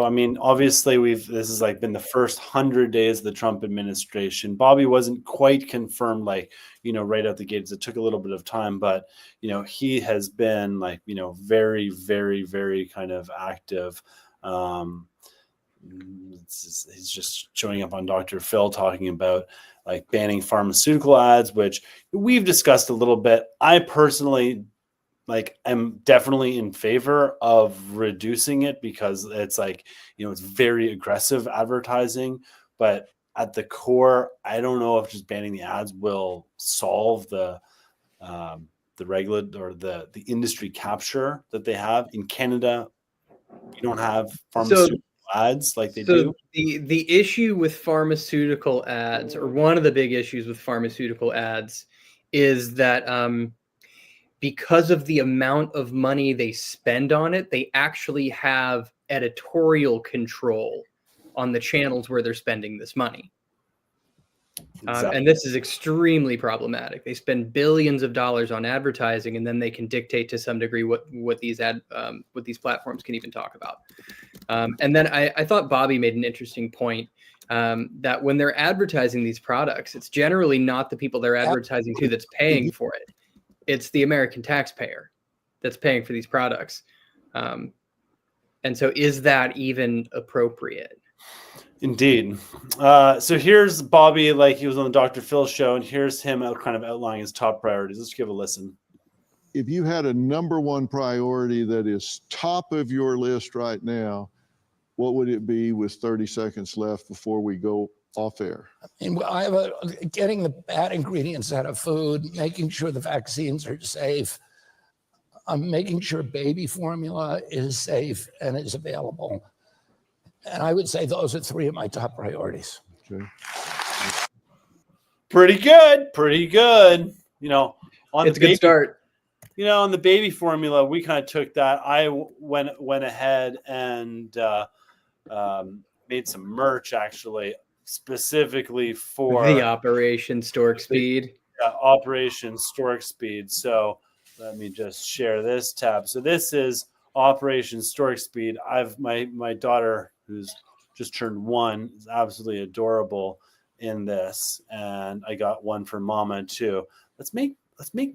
I mean, obviously this has like been the first 100 days of the Trump administration. Bobby wasn't quite confirmed, like, right out the gates. It took a little bit of time, but, he has been like, very, very, very kind of active. He's just showing up on Dr. Phil talking about like banning pharmaceutical ads, which we've discussed a little bit. I personally I'm definitely in favor of reducing it because it's like, it's very aggressive advertising, but at the core, I don't know if just banning the ads will solve the regulate or the industry capture that they have in Canada. You don't have pharmaceutical ads like they do. The issue with pharmaceutical ads, or one of the big issues with pharmaceutical ads, is that because of the amount of money they spend on it, they actually have editorial control on the channels where they're spending this money. Exactly. And this is extremely problematic. They spend billions of dollars on advertising, and then they can dictate to some degree what these platforms can even talk about. And then I thought Bobby made an interesting point, that when they're advertising these products, it's generally not the people they're advertising to that's paying for it. It's the American taxpayer that's paying for these products. And so is that even appropriate? Indeed. So here's Bobby, like he was on the Dr. Phil show, and here's him kind of outlining his top priorities. Let's give a listen. If you had a number one priority that is top of your list right now, what would it be with 30 seconds left before we go off air? I mean, I have getting the bad ingredients out of food, making sure the vaccines are safe, making sure baby formula is safe and is available. And I would say those are three of my top priorities. Okay. Pretty good. It's a good start. On the baby formula, we kind of took that. I went ahead and made some merch actually, specifically for the Operation Stork Speed. Operation Stork Speed. So let me just share this tab. So this is Operation Stork Speed. I've my daughter, who's just turned 1, is absolutely adorable in this, and I got one for Mama too. Let's make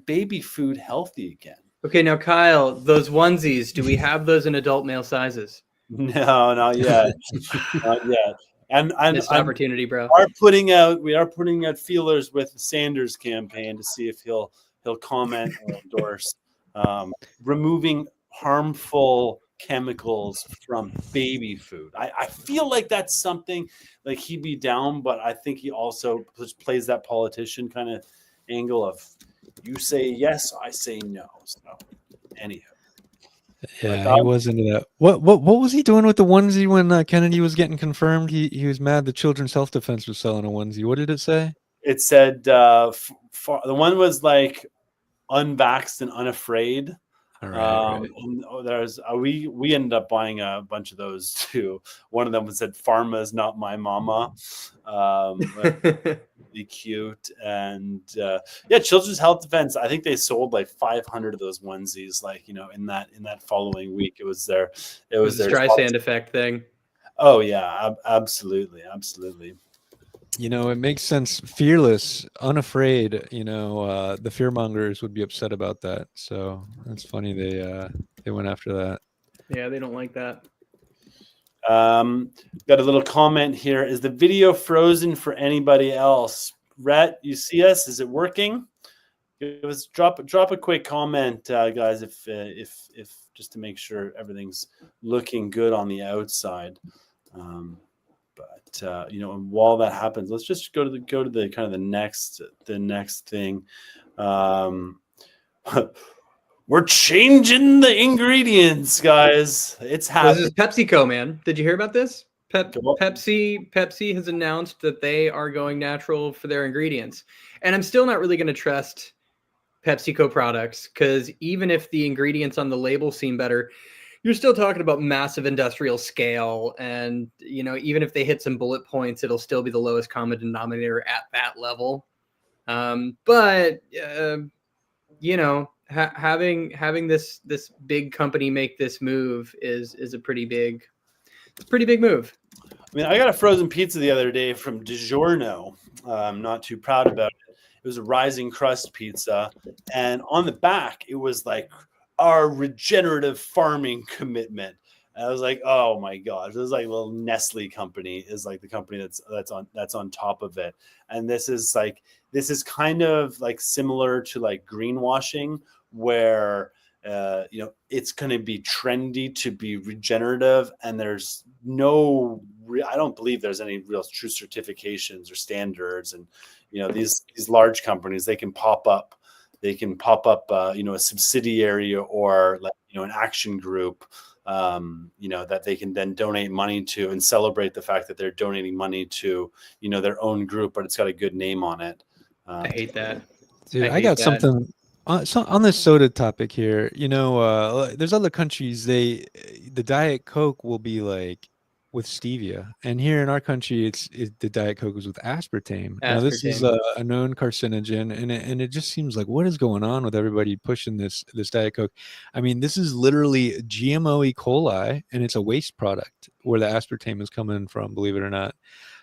baby food healthy again. Okay, now Kyle, those onesies, do we have those in adult male sizes? No, not yet. Not yet. And missed opportunity, bro. We are putting out feelers with the Sanders campaign to see if he'll comment or endorse removing harmful chemicals from baby food. I feel like that's something like he'd be down, but I think he also plays that politician kind of angle of you say yes, I say no. So anyhow. Yeah, he was into that. What was he doing with the onesie when Kennedy was getting confirmed? He was mad the Children's Health Defense was selling a onesie. What did it say? It said the one was like unvaxxed and unafraid. Right. And there's we ended up buying a bunch of those too. One of them said "Pharma is not my mama." Be cute. And Children's Health Defense, I think they sold like 500 of those onesies, like in that following week. It was their Streisand effect thing. Oh yeah, absolutely. It makes sense. Fearless, unafraid. The fearmongers would be upset about that. So that's funny. They went after that. Yeah, they don't like that. Got a little comment here. Is the video frozen for anybody else? Rhett, you see us? Is it working? Drop a quick comment, guys, if just to make sure everything's looking good on the outside. And while that happens, let's just go to the kind of the next thing. We're changing the ingredients, guys. It's happening. This is PepsiCo, man. Did you hear about this? Pepsi has announced that they are going natural for their ingredients. And I'm still not really going to trust PepsiCo products, because even if the ingredients on the label seem better, you're still talking about massive industrial scale. And, even if they hit some bullet points, it'll still be the lowest common denominator at that level. Having this big company make this move is a pretty big It's a pretty big move. I mean, I got a frozen pizza the other day from DiGiorno. I'm not too proud about it. It was a rising crust pizza, and on the back it was like our regenerative farming commitment. And I was like, oh my gosh, this is like a little Nestle company is like the company that's on top of it. And this is kind of like similar to like greenwashing, where it's going to be trendy to be regenerative, and there's I don't believe there's any real true certifications or standards. And these large companies, they can pop up a subsidiary or like an action group that they can then donate money to and celebrate the fact that they're donating money to their own group, but it's got a good name on it. I hate that. Dude, I hate got that. something on this soda topic here. There's other countries, the Diet Coke will be like with stevia, and here in our country, the Diet Coke is with aspartame. Now this is Aspartame. a known carcinogen, and it just seems like, what is going on with everybody pushing this Diet Coke? I mean, this is literally GMO E. coli, and it's a waste product where the aspartame is coming from, believe it or not.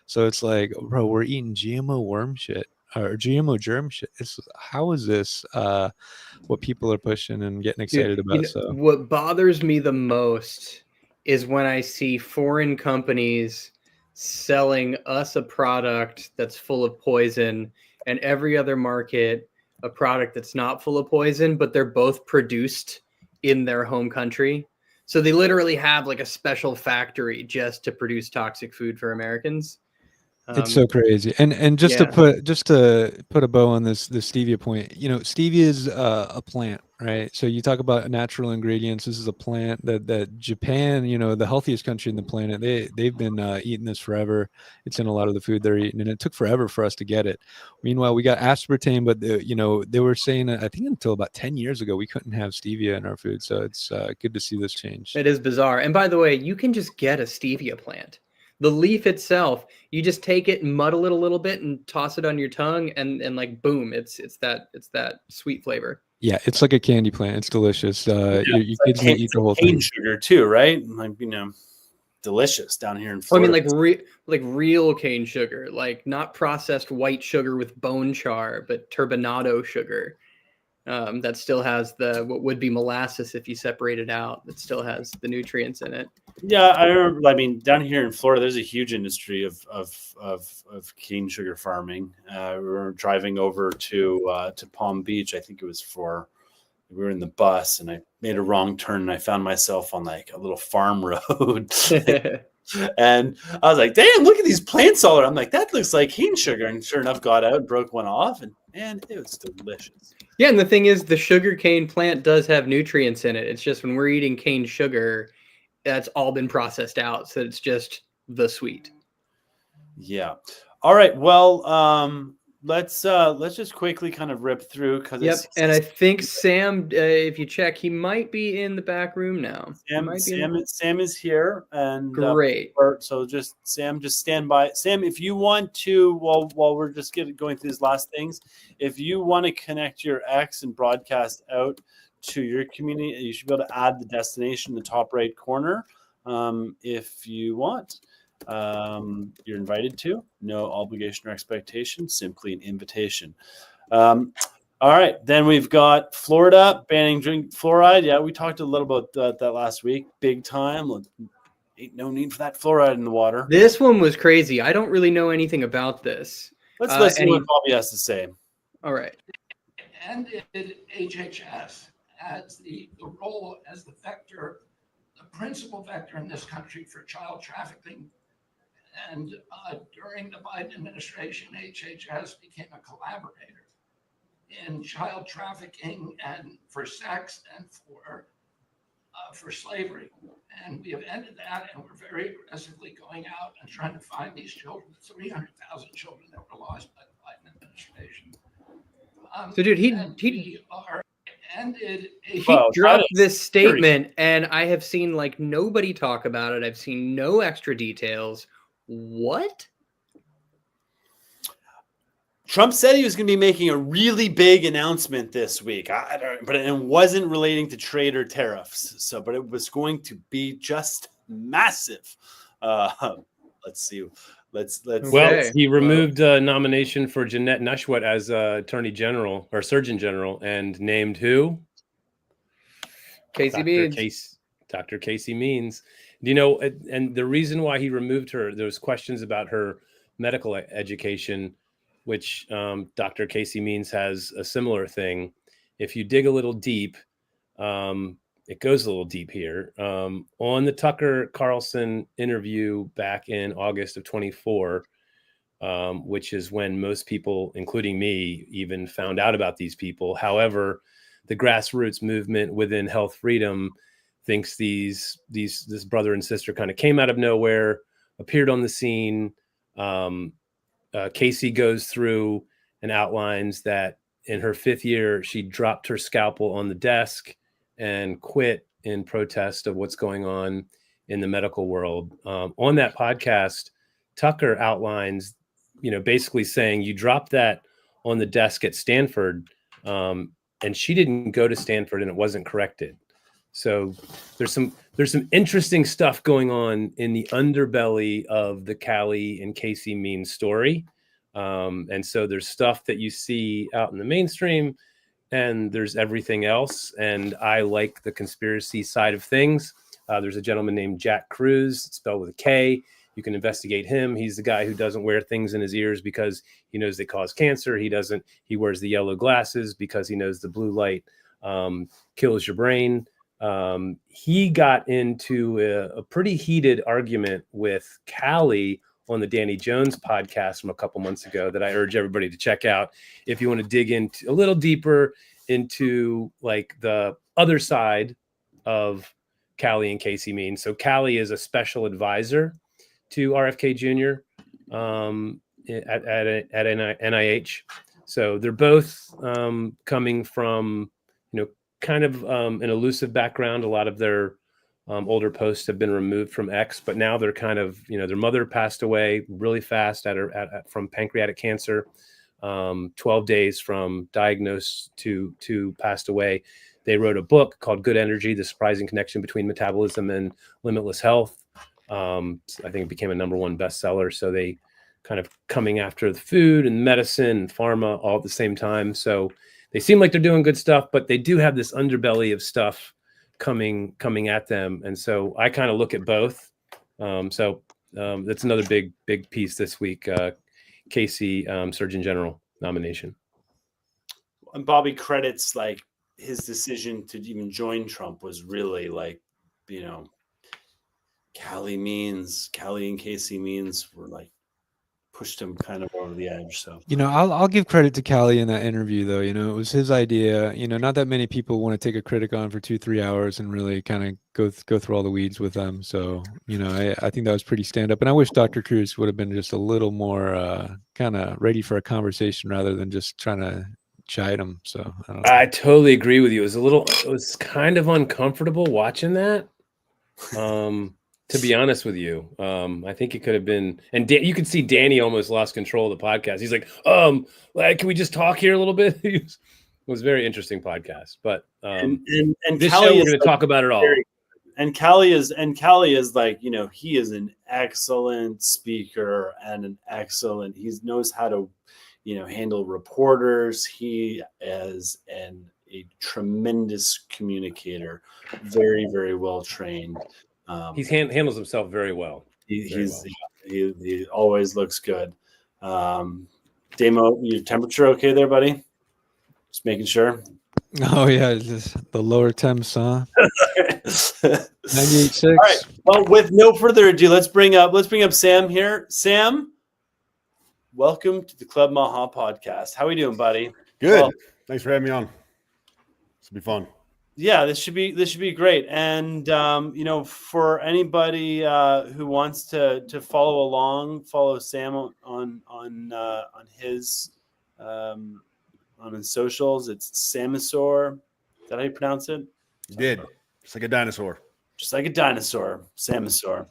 So it's like, bro, we're eating GMO worm shit or GMO germ shit. How is this what people are pushing and getting excited about? So what bothers me the most is when I see foreign companies selling us a product that's full of poison, and every other market a product that's not full of poison, but they're both produced in their home country. So they literally have like a special factory just to produce toxic food for Americans. It's so crazy. And just to put a bow on the stevia point, stevia is a plant, right? So you talk about natural ingredients. This is a plant that Japan, the healthiest country in the planet, they've been eating this forever. It's in a lot of the food they're eating, and it took forever for us to get it. Meanwhile, we got aspartame, but they were saying, I think until about 10 years ago, we couldn't have stevia in our food. So it's good to see this change. It is bizarre. And by the way, you can just get a stevia plant. The leaf itself, you just take it and muddle it a little bit and toss it on your tongue, and like boom, it's that sweet flavor. Yeah, it's like a candy plant. It's delicious. Your kids may eat the whole cane thing. Sugar too, right? Like delicious down here in Florida. I mean, like real cane sugar, like not processed white sugar with bone char, but turbinado sugar. That still has what would be molasses if you separate it out. That still has the nutrients in it. Yeah, I remember. I mean, down here in Florida, there's a huge industry of cane sugar farming. We were driving over to Palm Beach. I think it was we were in the bus, and I made a wrong turn, and I found myself on like a little farm road. And I was like, damn, look at these plants all around. I'm like, that looks like cane sugar. And sure enough, got out, broke one off, and man, it was delicious. Yeah, and the thing is, the sugar cane plant does have nutrients in it. It's just when we're eating cane sugar, that's all been processed out. So it's just the sweet. Yeah. All right. Well, let's just quickly kind of rip through because and I think Sam, if you check, he might be in the back room now. Sam is here, and great. So just stand by. Sam, if you want to, while we're just going through these last things, if you want to connect your X and broadcast out to your community, you should be able to add the destination in the top right corner. If you want. You're invited to. No obligation or expectation, simply an invitation. All right, then we've got Florida banning drink fluoride. Yeah, we talked a little about that last week. Big time. Ain't no need for that fluoride in the water. This one was crazy. I don't really know anything about this. Let's listen to what Bobby has to say. All right. And HHS as the role as the principal vector in this country for child trafficking. And during the Biden administration, HHS became a collaborator in child trafficking and for sex and for slavery. And we have ended that, and we're very aggressively going out and trying to find these children, 300,000 children that were lost by the Biden administration. So, dude, he dropped this statement, and I have seen like nobody talk about it. I've seen no extra details. What? Trump said he was going to be making a really big announcement this week, but it wasn't relating to trade or tariffs. But it was going to be just massive. Let's see. Let's Well, Okay. he removed a nomination for Jeanette Nushwat as Attorney General or Surgeon General and named who? Casey Beans. Dr. Casey Means. You know, and the reason why he removed her, there was questions about her medical education, which Dr. Casey Means has a similar thing. If you dig a little deep, it goes a little deep here. On the Tucker Carlson interview back in August of 24, which is when most people, including me, even found out about these people. However, the grassroots movement within health freedom thinks this brother and sister kind of came out of nowhere, appeared on the scene. Casey goes through and outlines that in her 5th year, she dropped her scalpel on the desk and quit in protest of what's going on in the medical world. On that podcast, Tucker outlines, basically saying you dropped that on the desk at Stanford, and she didn't go to Stanford and it wasn't corrected. So there's some interesting stuff going on in the underbelly of the Callie and Casey Means story. And so there's stuff that you see out in the mainstream, and there's everything else. And I like the conspiracy side of things. There's a gentleman named Jack Cruz, spelled with a K. You can investigate him. He's the guy who doesn't wear things in his ears because he knows they cause cancer. He wears the yellow glasses because he knows the blue light kills your brain. He got into a pretty heated argument with Callie on the Danny Jones podcast from a couple months ago that I urge everybody to check out if you want to dig into a little deeper into like the other side of Callie and Casey Means. So Callie is a special advisor to RFK Jr. At NIH. So they're both coming from, kind of an elusive background. A lot of their older posts have been removed from X, but now they're kind of, their mother passed away really fast from pancreatic cancer, 12 days from diagnosed to passed away. They wrote a book called Good Energy, The Surprising Connection Between Metabolism and Limitless Health. I think it became a #1 bestseller. So they kind of coming after the food and medicine and pharma all at the same time. So they seem like they're doing good stuff, but they do have this underbelly of stuff coming at them. And so I kind of look at both. That's another big piece this week. Casey, Surgeon General nomination. And Bobby credits like his decision to even join Trump was really like, Callie and Casey Means were like pushed him kind of over the edge. So I'll give credit to Callie in that interview though. It was his idea. Not that many people want to take a critic on for 2-3 hours and really kind of go through all the weeds with them. So I think that was pretty stand up, and I wish Dr. Cruz would have been just a little more kind of ready for a conversation rather than just trying to chide him. So I totally agree with you. It was kind of uncomfortable watching that. To be honest with you, I think it could have been, and you could see Danny almost lost control of the podcast. He's like, can we just talk here a little bit? It was a very interesting podcast, but and this Callie show we're is going to talk about it all. And Callie is like, he is an excellent speaker and he knows how to, handle reporters. He is a tremendous communicator, very, very well trained. He handles himself very well. He always looks good. Damo, your temperature okay there, buddy? Just making sure. Oh yeah, just the lower temps, huh? 98.6. All right. Well, with no further ado, let's bring up Sam here. Sam, welcome to the Club MAHA podcast. How are we doing, buddy? Good. Well, thanks for having me on. This will be fun. Yeah, this should be great. And for anybody who wants to follow Sam on his socials. It's Samasaur. Is that how you pronounce it? You did. Just like a dinosaur. Samasaur.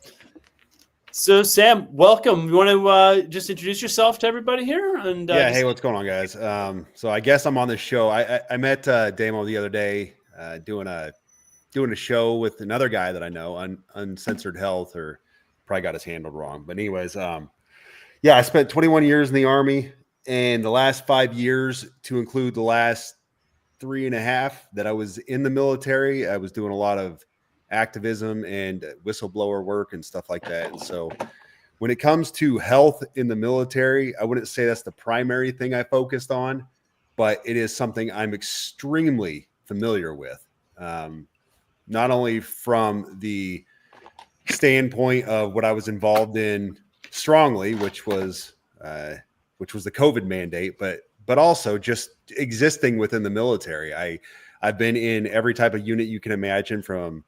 So Sam, welcome. You want to just introduce yourself to everybody here? And hey, what's going on, guys? So I guess I'm on this show. I met Damo the other day. Doing a show with another guy that I know, Uncensored Health or probably got his handled wrong. But anyways, yeah, I spent 21 years in the Army, and the last 5 years, to include the last 3.5 that I was in the military, I was doing a lot of activism and whistleblower work and stuff like that. And so when it comes to health in the military, I wouldn't say that's the primary thing I focused on, but it is something I'm extremely familiar with. Not only from the standpoint of what I was involved in strongly, which was the COVID mandate, but also just existing within the military. I've been in every type of unit you can imagine, from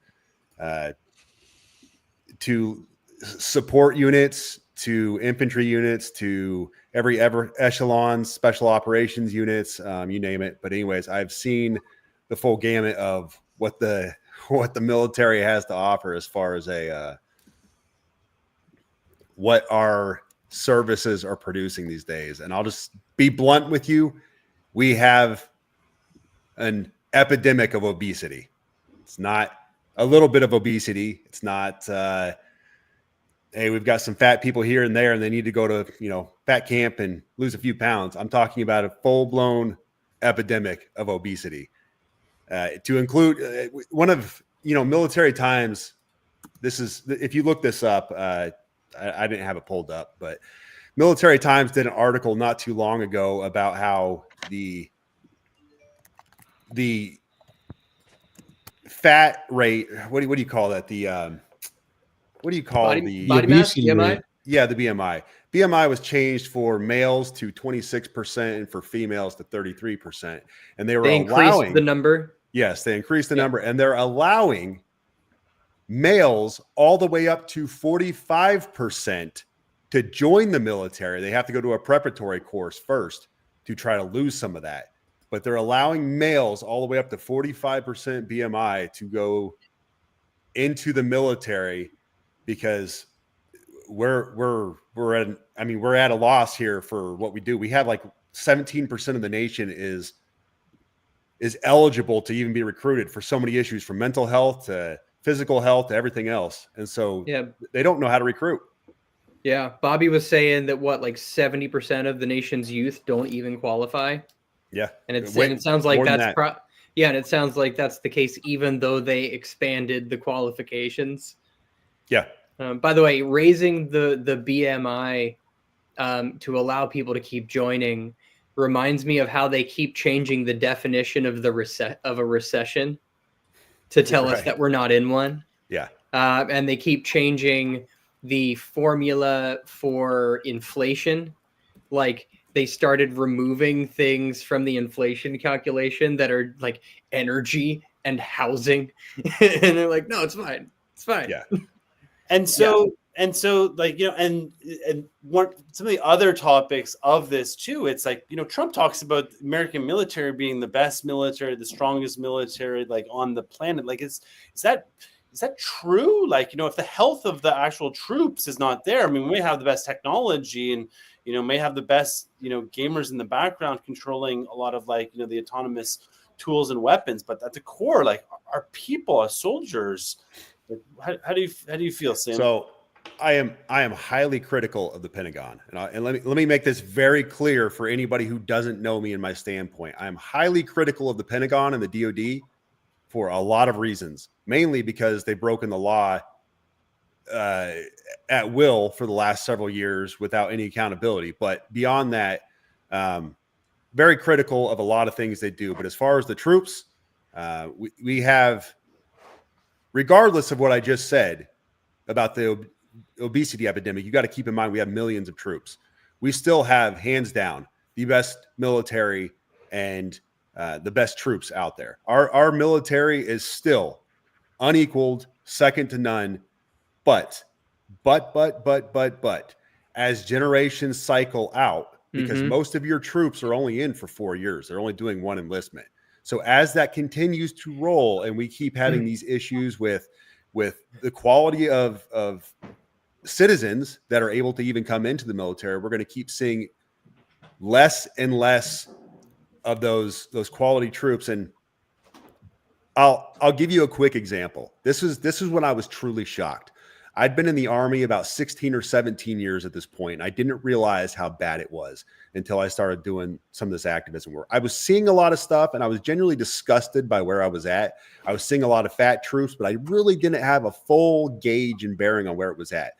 to support units, to infantry units, to every echelon, special operations units, you name it. But anyways, I've seen the full gamut of what the military has to offer as far as what our services are producing these days. And I'll just be blunt with you. We have an epidemic of obesity. It's not a little bit of obesity. It's not, hey, we've got some fat people here and there, and they need to go to, fat camp and lose a few pounds. I'm talking about a full-blown epidemic of obesity. To include one of, Military Times, this is, if you look this up, I didn't have it pulled up, but Military Times did an article not too long ago about how the fat rate, what do you call that? What do you call Body the mass, obesity BMI? rate. Yeah, the BMI. BMI was changed for males to 26% and for females to 33%. And they were They increased allowing the number. Yes, they increased the Yeah. number, and they're allowing males all the way up to 45% to join the military. They have to go to a preparatory course first to try to lose some of that. But they're allowing males all the way up to 45% BMI to go into the military, because we're at a loss here for what we do. We have like 17% of the nation is eligible to even be recruited for so many issues, from mental health to physical health to everything else. And so they don't know how to recruit. Yeah. Bobby was saying that like 70% of the nation's youth don't even qualify. Yeah. And it sounds like more than that's that. and it sounds like that's the case, even though they expanded the qualifications. Yeah. By the way, raising the BMI to allow people to keep joining reminds me of how they keep changing the definition of a recession to tell us that we're not in one. Yeah. And they keep changing the formula for inflation. Like, they started removing things from the inflation calculation that are like energy and housing. And they're like, no, it's fine. It's fine. Yeah. And so, like, and some of the other topics of this too, it's like, Trump talks about the American military being the best military, the strongest military, like, on the planet. Like, is that true? Like, if the health of the actual troops is not there, I mean, we may have the best technology and, may have the best, gamers in the background controlling a lot of, like, the autonomous tools and weapons, but at the core, like, our people, our soldiers, how do you feel, Sam? So I am highly critical of the Pentagon, and let me make this very clear for anybody who doesn't know me and my standpoint. I am highly critical of the Pentagon and the DoD for a lot of reasons, mainly because they've broken the law at will for the last several years without any accountability. But beyond that, very critical of a lot of things they do. But as far as the troops, we have, regardless of what I just said about the obesity epidemic, you got to keep in mind we have millions of troops. We still have, hands down, the best military and the best troops out there. Our military is still unequaled, second to none. But as generations cycle out, because most of your troops are only in for 4 years, they're only doing one enlistment. So as that continues to roll, and we keep having these issues with the quality of citizens that are able to even come into the military, we're going to keep seeing less and less of those quality troops. And I'll give you a quick example. This is when I was truly shocked. I'd been in the Army about 16 or 17 years at this point. And I didn't realize how bad it was until I started doing some of this activism work. I was seeing a lot of stuff and I was genuinely disgusted by where I was at. I was seeing a lot of fat troops, but I really didn't have a full gauge and bearing on where it was at.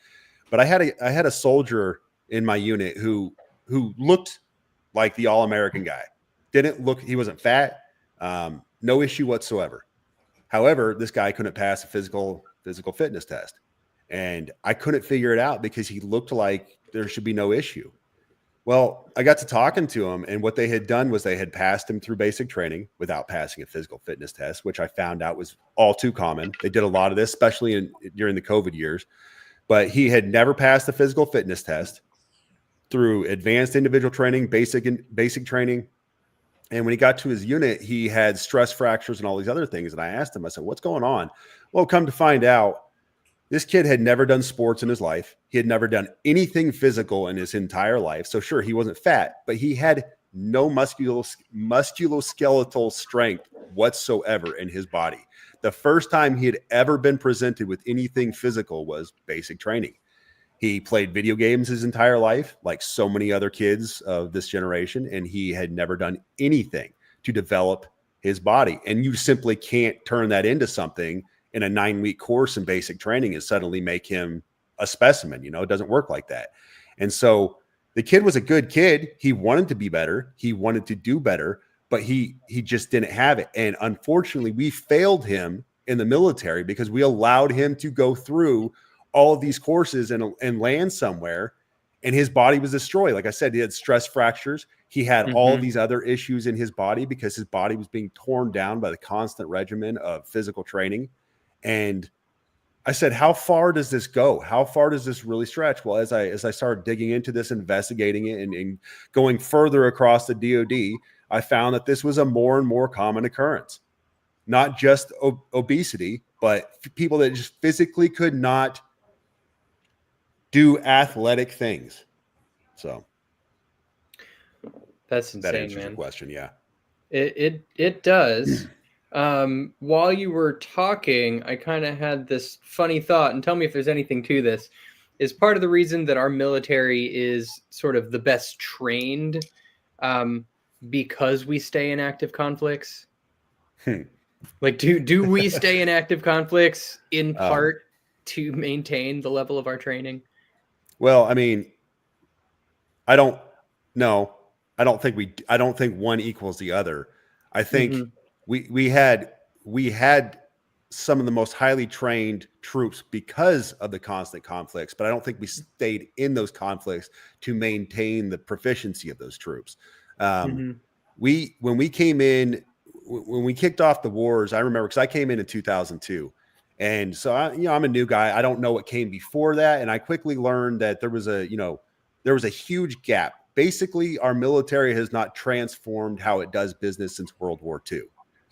But I had a soldier in my unit who looked like the all-American guy. He wasn't fat, no issue whatsoever. However, this guy couldn't pass a physical fitness test. And I couldn't figure it out because he looked like there should be no issue. Well, I got to talking to him, and what they had done was they had passed him through basic training without passing a physical fitness test, which I found out was all too common. They did a lot of this, especially during the COVID years. But he had never passed the physical fitness test through advanced individual training, basic training. And when he got to his unit, he had stress fractures and all these other things. And I asked him, I said, what's going on? Well, come to find out, this kid had never done sports in his life. He had never done anything physical in his entire life. So sure, he wasn't fat, but he had no musculoskeletal strength whatsoever in his body. The first time he had ever been presented with anything physical was basic training. He played video games his entire life, like so many other kids of this generation, and he had never done anything to develop his body. And you simply can't turn that into something in a 9-week course in basic training and suddenly make him a specimen. It doesn't work like that. And so the kid was a good kid. He wanted to be better. He wanted to do better, but he just didn't have it. And unfortunately, we failed him in the military because we allowed him to go through all of these courses and land somewhere, and his body was destroyed. Like I said, he had stress fractures. He had all of these other issues in his body because his body was being torn down by the constant regimen of physical training. And I said, how far does this go? How far does this really stretch? Well, as I started digging into this, investigating it, and going further across the DoD, I found that this was a more and more common occurrence. Not just obesity, but people that just physically could not do athletic things. So that's insane, that answers man. your question. Yeah, it does. While you were talking, I kind of had this funny thought, and tell me if there's anything to this. Is part of the reason that our military is sort of the best trained because we stay in active conflicts? Like, do we stay in active conflicts in part to maintain the level of our training? Well, I mean, I don't think one equals the other. I think we had some of the most highly trained troops because of the constant conflicts, but I don't think we stayed in those conflicts to maintain the proficiency of those troops. When we came in, when we kicked off the wars, I remember because I came in 2002. And so I'm a new guy. I don't know what came before that. And I quickly learned that there was a huge gap. Basically, our military has not transformed how it does business since World War II.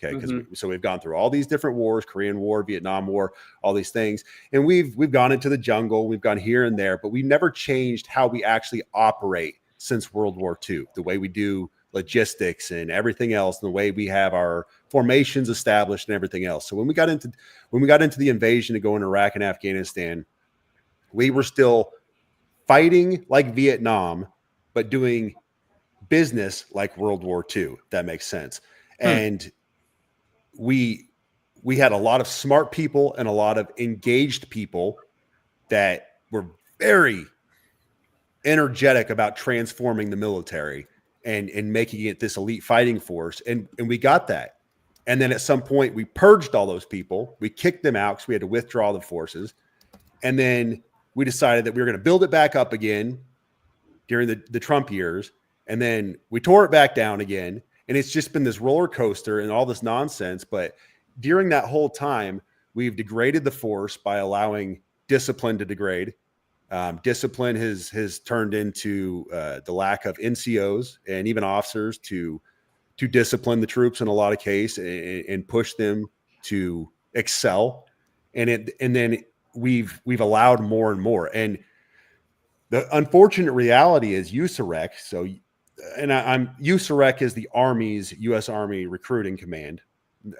Okay. Because we've gone through all these different wars, Korean War, Vietnam War, all these things. And we've gone into the jungle, we've gone here and there, but we never changed how we actually operate since World War II, the way we do logistics and everything else, and the way we have our formations established and everything else. So when we got into the invasion to go in Iraq and Afghanistan, we were still fighting like Vietnam, but doing business like World War II. If that makes sense. And we had a lot of smart people and a lot of engaged people that were very energetic about transforming the military and making it this elite fighting force. And we got that. And then at some point we purged all those people. We kicked them out because we had to withdraw the forces. And then we decided that we were going to build it back up again during the Trump years. And then we tore it back down again. And it's just been this roller coaster and all this nonsense. But during that whole time, we've degraded the force by allowing discipline to degrade. Discipline has turned into the lack of NCOs and even officers to discipline the troops in a lot of cases and push them to excel. And then we've allowed more and more. And the unfortunate reality is USAREC. So, and USAREC is the Army's U.S. Army Recruiting Command.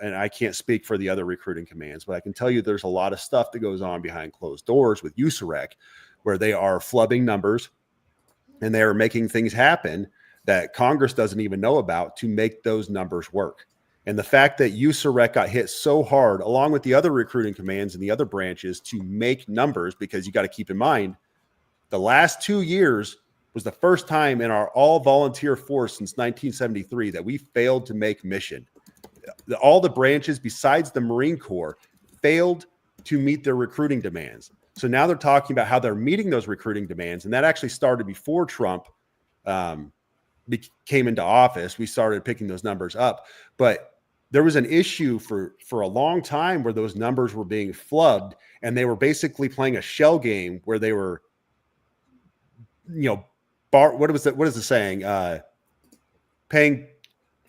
and I can't speak for the other recruiting commands, but I can tell you there's a lot of stuff that goes on behind closed doors with USAREC, where they are flubbing numbers and they are making things happen that Congress doesn't even know about to make those numbers work. And the fact that USAREC got hit so hard, along with the other recruiting commands and the other branches, to make numbers, because you got to keep in mind, the last 2 years was the first time in our all-volunteer force since 1973 that we failed to make mission. All the branches besides the Marine Corps failed to meet their recruiting demands. So now they're talking about how they're meeting those recruiting demands. And that actually started before Trump came into office. We started picking those numbers up. But there was an issue for a long time where those numbers were being flubbed, and they were basically playing a shell game where they were, what is the saying?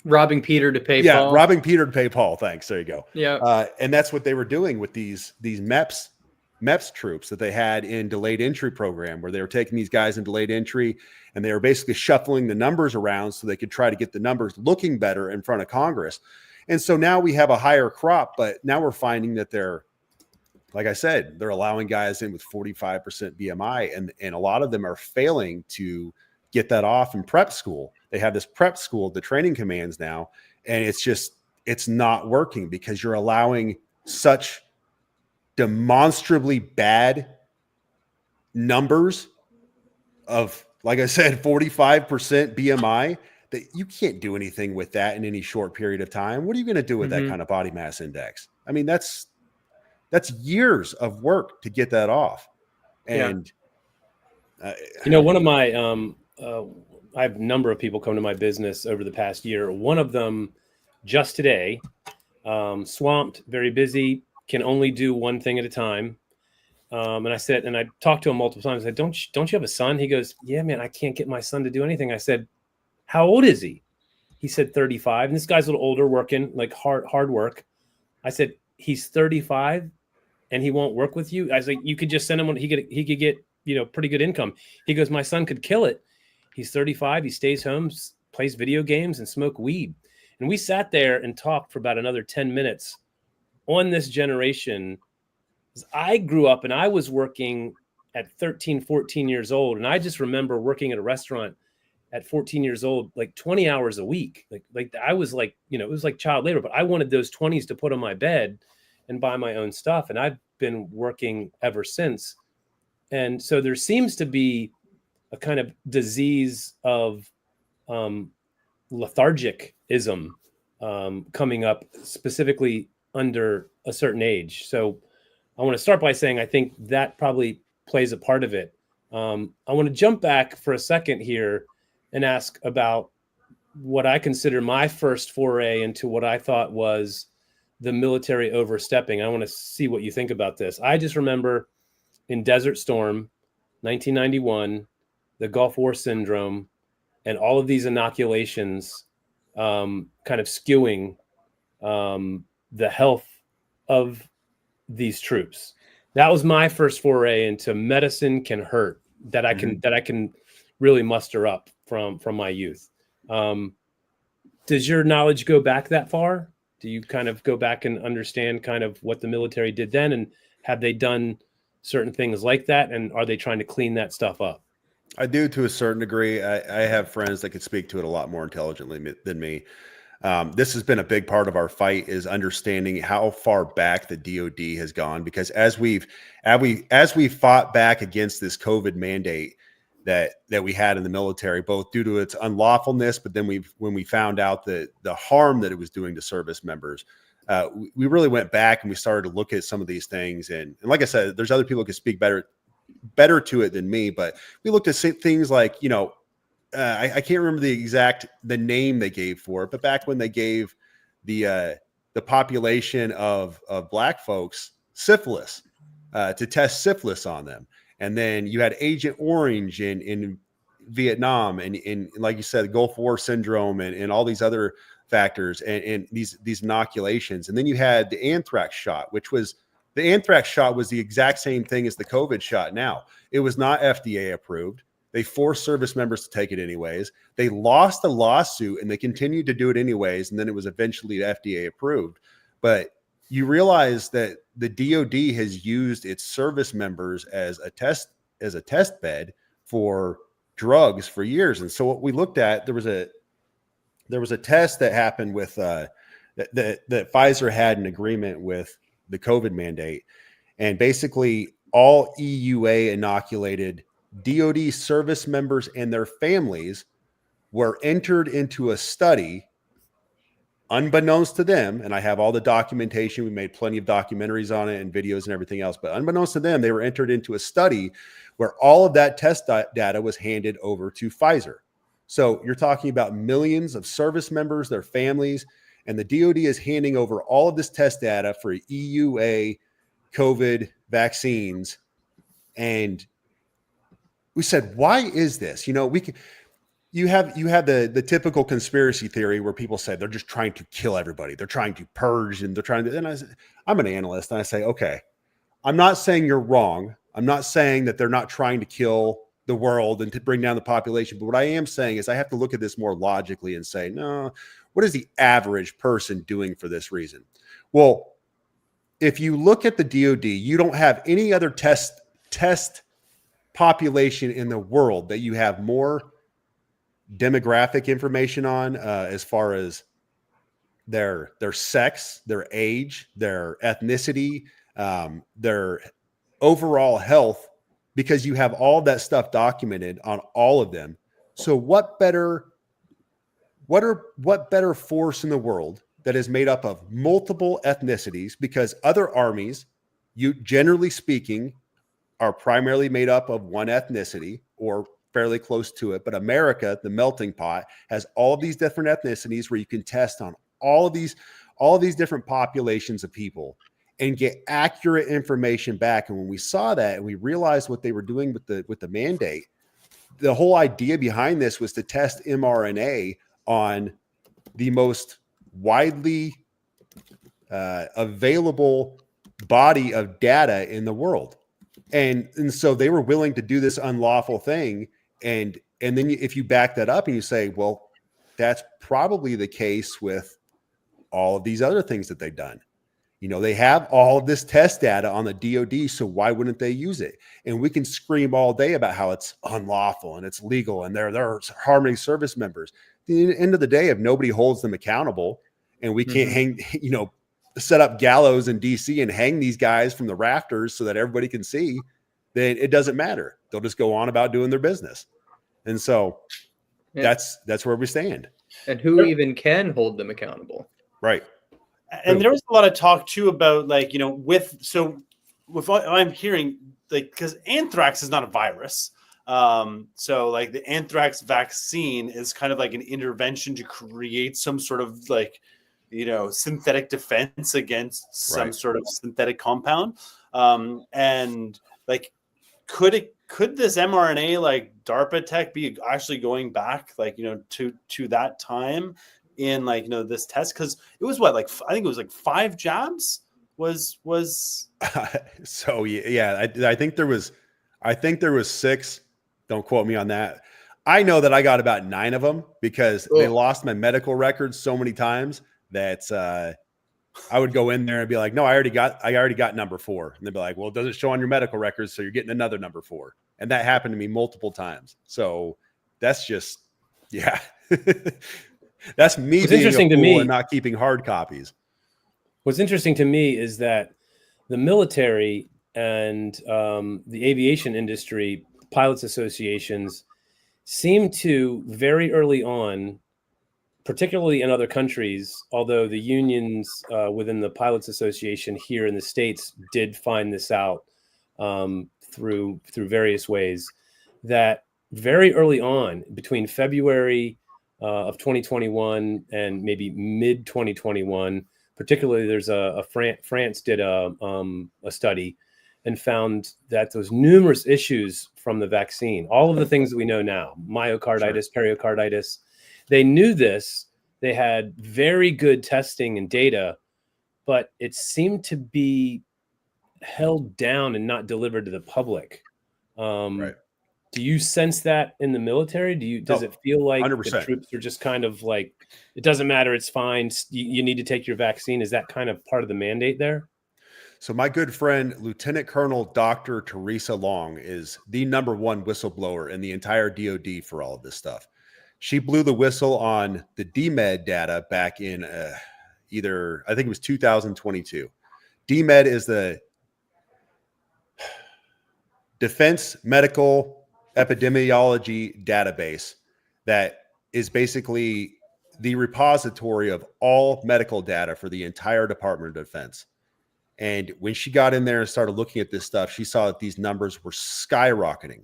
Robbing Peter to pay yeah, Paul. robbing Peter to pay Paul. Thanks. There you go. Yeah. And that's what they were doing with these MEPS troops that they had in delayed entry program, where they were taking these guys in delayed entry and they were basically shuffling the numbers around so they could try to get the numbers looking better in front of Congress. And so now we have a higher crop, but now we're finding that they're, like I said, they're allowing guys in with 45% BMI, and a lot of them are failing to get that off in prep school. They have this prep school, the training commands now, and it's not working because you're allowing such demonstrably bad numbers of, like I said, 45% BMI, that you can't do anything with that in any short period of time. What are you going to do with that kind of body mass index? I mean, that's years of work to get that off. And one of my I have a number of people come to my business over the past year. One of them just today, swamped, very busy, can only do one thing at a time. And I talked to him multiple times. I said, don't you have a son? He goes, yeah, man, I can't get my son to do anything. I said, how old is he? He said 35. And this guy's a little older, working like hard work. I said, he's 35 and he won't work with you. I was like, you could just send him, he could get, pretty good income. He goes, my son could kill it. He's 35. He stays home, plays video games, and smoke weed. And we sat there and talked for about another 10 minutes on this generation. I grew up and I was working at 13, 14 years old. And I just remember working at a restaurant at 14 years old, like 20 hours a week. Like I was like, it was like child labor, but I wanted those 20s to put on my bed and buy my own stuff. And I've been working ever since. And so there seems to be a kind of disease of lethargicism coming up, specifically under a certain age. So I want to start by saying I think that probably plays a part of it. I want to jump back for a second here and ask about what I consider my first foray into what I thought was the military overstepping. I want to see what you think about this. I just remember in Desert Storm, 1991, the Gulf War syndrome, and all of these inoculations kind of skewing the health of these troops. That was my first foray into medicine can hurt, that I can really muster up from my youth. Does your knowledge go back that far? Do you kind of go back and understand kind of what the military did then, and have they done certain things like that, and are they trying to clean that stuff up? I do, to a certain degree. I have friends that could speak to it a lot more intelligently than me. This has been a big part of our fight, is understanding how far back the DoD has gone, because as we fought back against this COVID mandate that we had in the military, both due to its unlawfulness, but then when we found out the harm that it was doing to service members, we really went back and we started to look at some of these things. And like I said, there's other people who can speak better to it than me, but we looked at things like, I can't remember the name they gave for it, but back when they gave the population of Black folks syphilis, to test syphilis on them. And then you had Agent Orange in Vietnam, and like you said, Gulf War syndrome, and all these other factors, and these inoculations. And then you had the anthrax shot, the anthrax shot was the exact same thing as the COVID shot. Now, it was not FDA approved. They forced service members to take it anyways. They lost a lawsuit and they continued to do it anyways. And then it was eventually FDA approved. But you realize that the DoD has used its service members as a test bed for drugs for years. And so what we looked at, there was a test that happened with that Pfizer had an agreement with the COVID mandate. And basically all EUA inoculated DoD service members and their families were entered into a study unbeknownst to them. And I have all the documentation. We made plenty of documentaries on it and videos and everything else, but unbeknownst to them, they were entered into a study where all of that test data was handed over to Pfizer. So you're talking about millions of service members, their families, and the DoD is handing over all of this test data for EUA COVID vaccines. And we said, why is this? You know, you have the typical conspiracy theory where people say they're just trying to kill everybody. They're trying to purge and they're trying to, and I'm an analyst and I say, okay, I'm not saying you're wrong. I'm not saying that they're not trying to kill the world and to bring down the population. But what I am saying is I have to look at this more logically and say, no, what is the average person doing for this reason? Well, if you look at the DoD, you don't have any other test population in the world that you have more demographic information on as far as their sex, their age, their ethnicity, their overall health, because you have all that stuff documented on all of them. So what better force in the world that is made up of multiple ethnicities, because other armies, you generally speaking, are primarily made up of one ethnicity or fairly close to it. But America, the melting pot, has all of these different ethnicities where you can test on all of these different populations of people and get accurate information back. And when we saw that and we realized what they were doing with the mandate, the whole idea behind this was to test mRNA on the most widely available body of data in the world. And so they were willing to do this unlawful thing. And then if you back that up and you say, well, that's probably the case with all of these other things that they've done. You know, they have all of this test data on the DoD, so why wouldn't they use it? And we can scream all day about how it's unlawful and it's legal and they're harming service members. At the end of the day, if nobody holds them accountable and we can't set up gallows in DC and hang these guys from the rafters so that everybody can see, then it doesn't matter. They'll just go on about doing their business. And so that's where we stand. And who even can hold them accountable? Right. And there was a lot of talk too about with what I'm hearing, because anthrax is not a virus. So like the anthrax vaccine is kind of like an intervention to create some sort of synthetic defense against some sort of synthetic compound. And like, could this mRNA like DARPA tech be actually going back to that time in this test? Because it was I think it was 5 jabs was so yeah, I think there was 6. Don't quote me on that. I know that I got about 9 of them because they lost my medical records so many times that I would go in there and be like, no, I already got number 4. And they'd be like, well, it doesn't show on your medical records, so you're getting another number 4. And that happened to me multiple times. So that's just, yeah. That's me being interesting to me and not keeping hard copies. What's interesting to me is that the military and the aviation industry, pilots associations, seem to very early on, particularly in other countries, although the unions within the pilots association here in the States did find this out through various ways, that very early on, between February of 2021 and maybe mid 2021, particularly there's France did a study and found that those numerous issues from the vaccine, all of the things that we know now, myocarditis, pericarditis, they knew this. They had very good testing and data, but it seemed to be held down and not delivered to the public. Do you sense that in the military? Does it feel like the 100%. troops are just kind of like, it doesn't matter, it's fine, you need to take your vaccine? Is that kind of part of the mandate there? So my good friend, Lieutenant Colonel Dr. Teresa Long, is the #1 whistleblower in the entire DoD for all of this stuff. She blew the whistle on the DMED data back in I think it was 2022. DMED is the Defense Medical Epidemiology Database that is basically the repository of all medical data for the entire Department of Defense. And when she got in there and started looking at this stuff, she saw that these numbers were skyrocketing.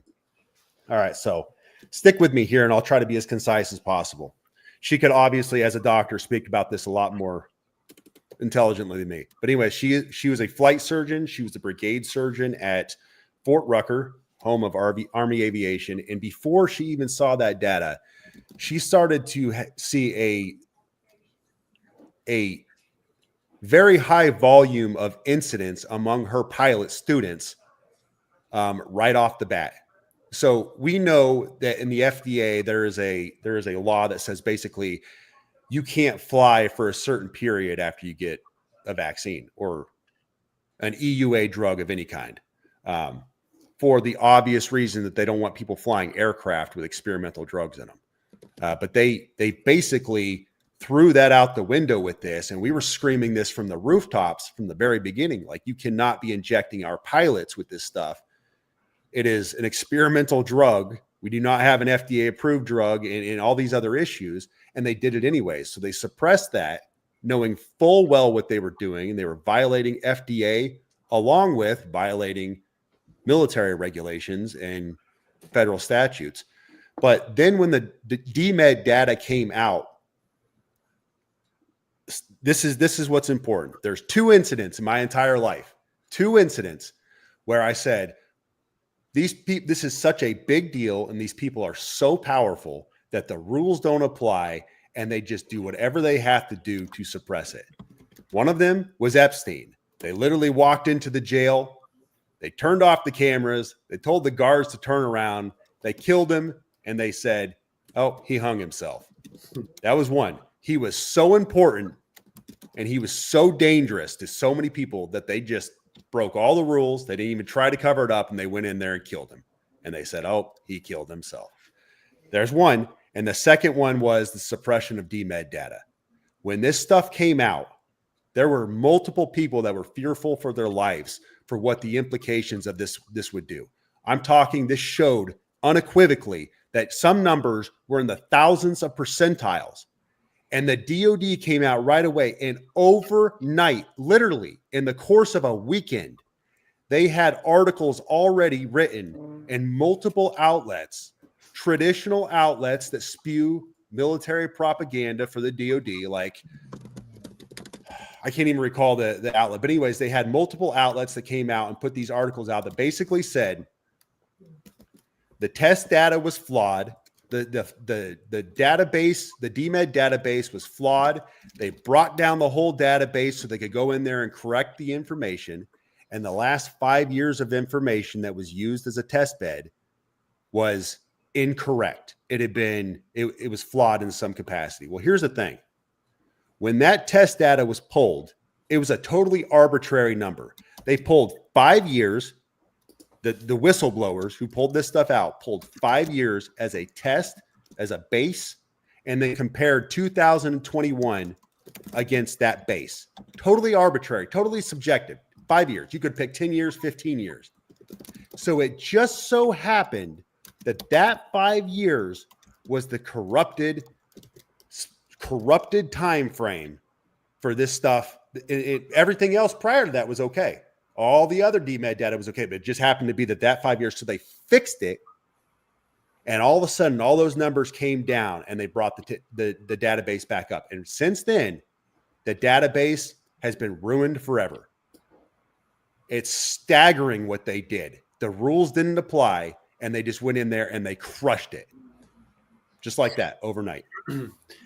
All right, so stick with me here, and I'll try to be as concise as possible. She could obviously, as a doctor, speak about this a lot more intelligently than me. But anyway, she was a flight surgeon. She was a brigade surgeon at Fort Rucker, home of Army Aviation. And before she even saw that data, she started to see a very high volume of incidents among her pilot students right off the bat. So we know that in the FDA, there is a law that says basically you can't fly for a certain period after you get a vaccine or an EUA drug of any kind, for the obvious reason that they don't want people flying aircraft with experimental drugs in them. But they basically threw that out the window with this, and we were screaming this from the rooftops from the very beginning. Like, you cannot be injecting our pilots with this stuff. It is an experimental drug. We do not have an FDA approved drug, and all these other issues, and they did it anyways. So they suppressed that, knowing full well what they were doing, and they were violating FDA along with violating military regulations and federal statutes. But then when the DMED data came out, this is what's important. There's 2 incidents in my entire life, 2 incidents where I said, this is such a big deal, and these people are so powerful that the rules don't apply, and they just do whatever they have to do to suppress it. One of them was Epstein. They literally walked into the jail. They turned off the cameras. They told the guards to turn around. They killed him, and they said, oh, he hung himself. That was one. He was so important, and he was so dangerous to so many people that they just broke all the rules. They didn't even try to cover it up, and they went in there and killed him. And they said, oh, he killed himself. There's one. And the second one was the suppression of DMED data. When this stuff came out, there were multiple people that were fearful for their lives for what the implications of this would do. I'm talking, this showed unequivocally that some numbers were in the thousands of percentiles. And the DOD came out right away, and overnight, literally in the course of a weekend, they had articles already written in multiple outlets, traditional outlets that spew military propaganda for the DOD. Like, I can't even recall the outlet, but anyways, they had multiple outlets that came out and put these articles out that basically said the test data was flawed. The database, the DMED database was flawed. They brought down the whole database so they could go in there and correct the information. And the last 5 years of information that was used as a test bed was incorrect. It was flawed in some capacity. Well, here's the thing. When that test data was pulled, it was a totally arbitrary number. They pulled 5 years. The whistleblowers who pulled this stuff out pulled 5 years as a test, as a base, and then compared 2021 against that base. Totally arbitrary, totally subjective. 5 years. You could pick 10 years, 15 years. So it just so happened that 5 years was the corrupted time frame for this stuff. Everything else prior to that was okay. All the other DMED data was okay, but it just happened to be that 5 years. So they fixed it, and all of a sudden, all those numbers came down, and they brought the database back up. And since then, the database has been ruined forever. It's staggering what they did. The rules didn't apply, and they just went in there and they crushed it, just like that, overnight.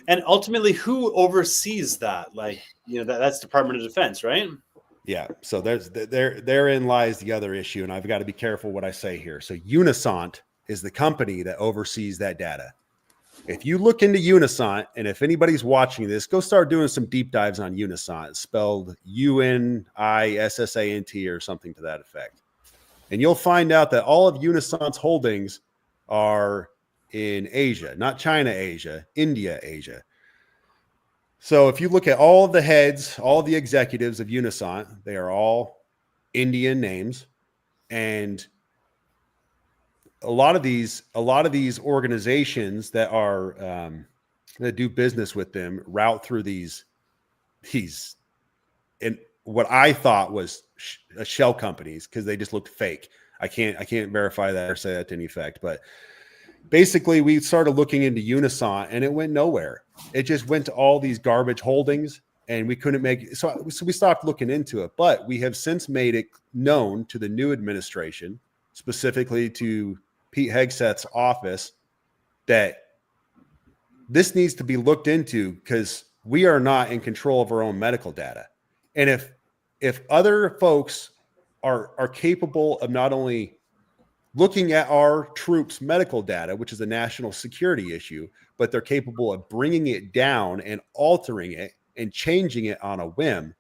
And ultimately, who oversees that? Like, that's Department of Defense, right? Yeah. So therein lies the other issue, and I've got to be careful what I say here. So Unisant is the company that oversees that data. If you look into Unisant, and if anybody's watching this, go start doing some deep dives on Unisant. It's spelled UNISSANT or something to that effect. And you'll find out that all of Unisant's holdings are in Asia, not China, Asia, India, Asia. So if you look at all of the heads, all of the executives of Unisant, they are all Indian names. And a lot of these organizations that are that do business with them route through these and what I thought was shell companies, because they just looked fake. I can't verify that or say that to any effect, but basically we started looking into Unisant and it went nowhere. It just went to all these garbage holdings and we couldn't make so we stopped looking into it. But we have since made it known to the new administration, specifically to Pete Hegseth's office, that this needs to be looked into, because we are not in control of our own medical data. And if other folks are capable of not only looking at our troops' medical data, which is a national security issue, but they're capable of bringing it down and altering it and changing it on a whim,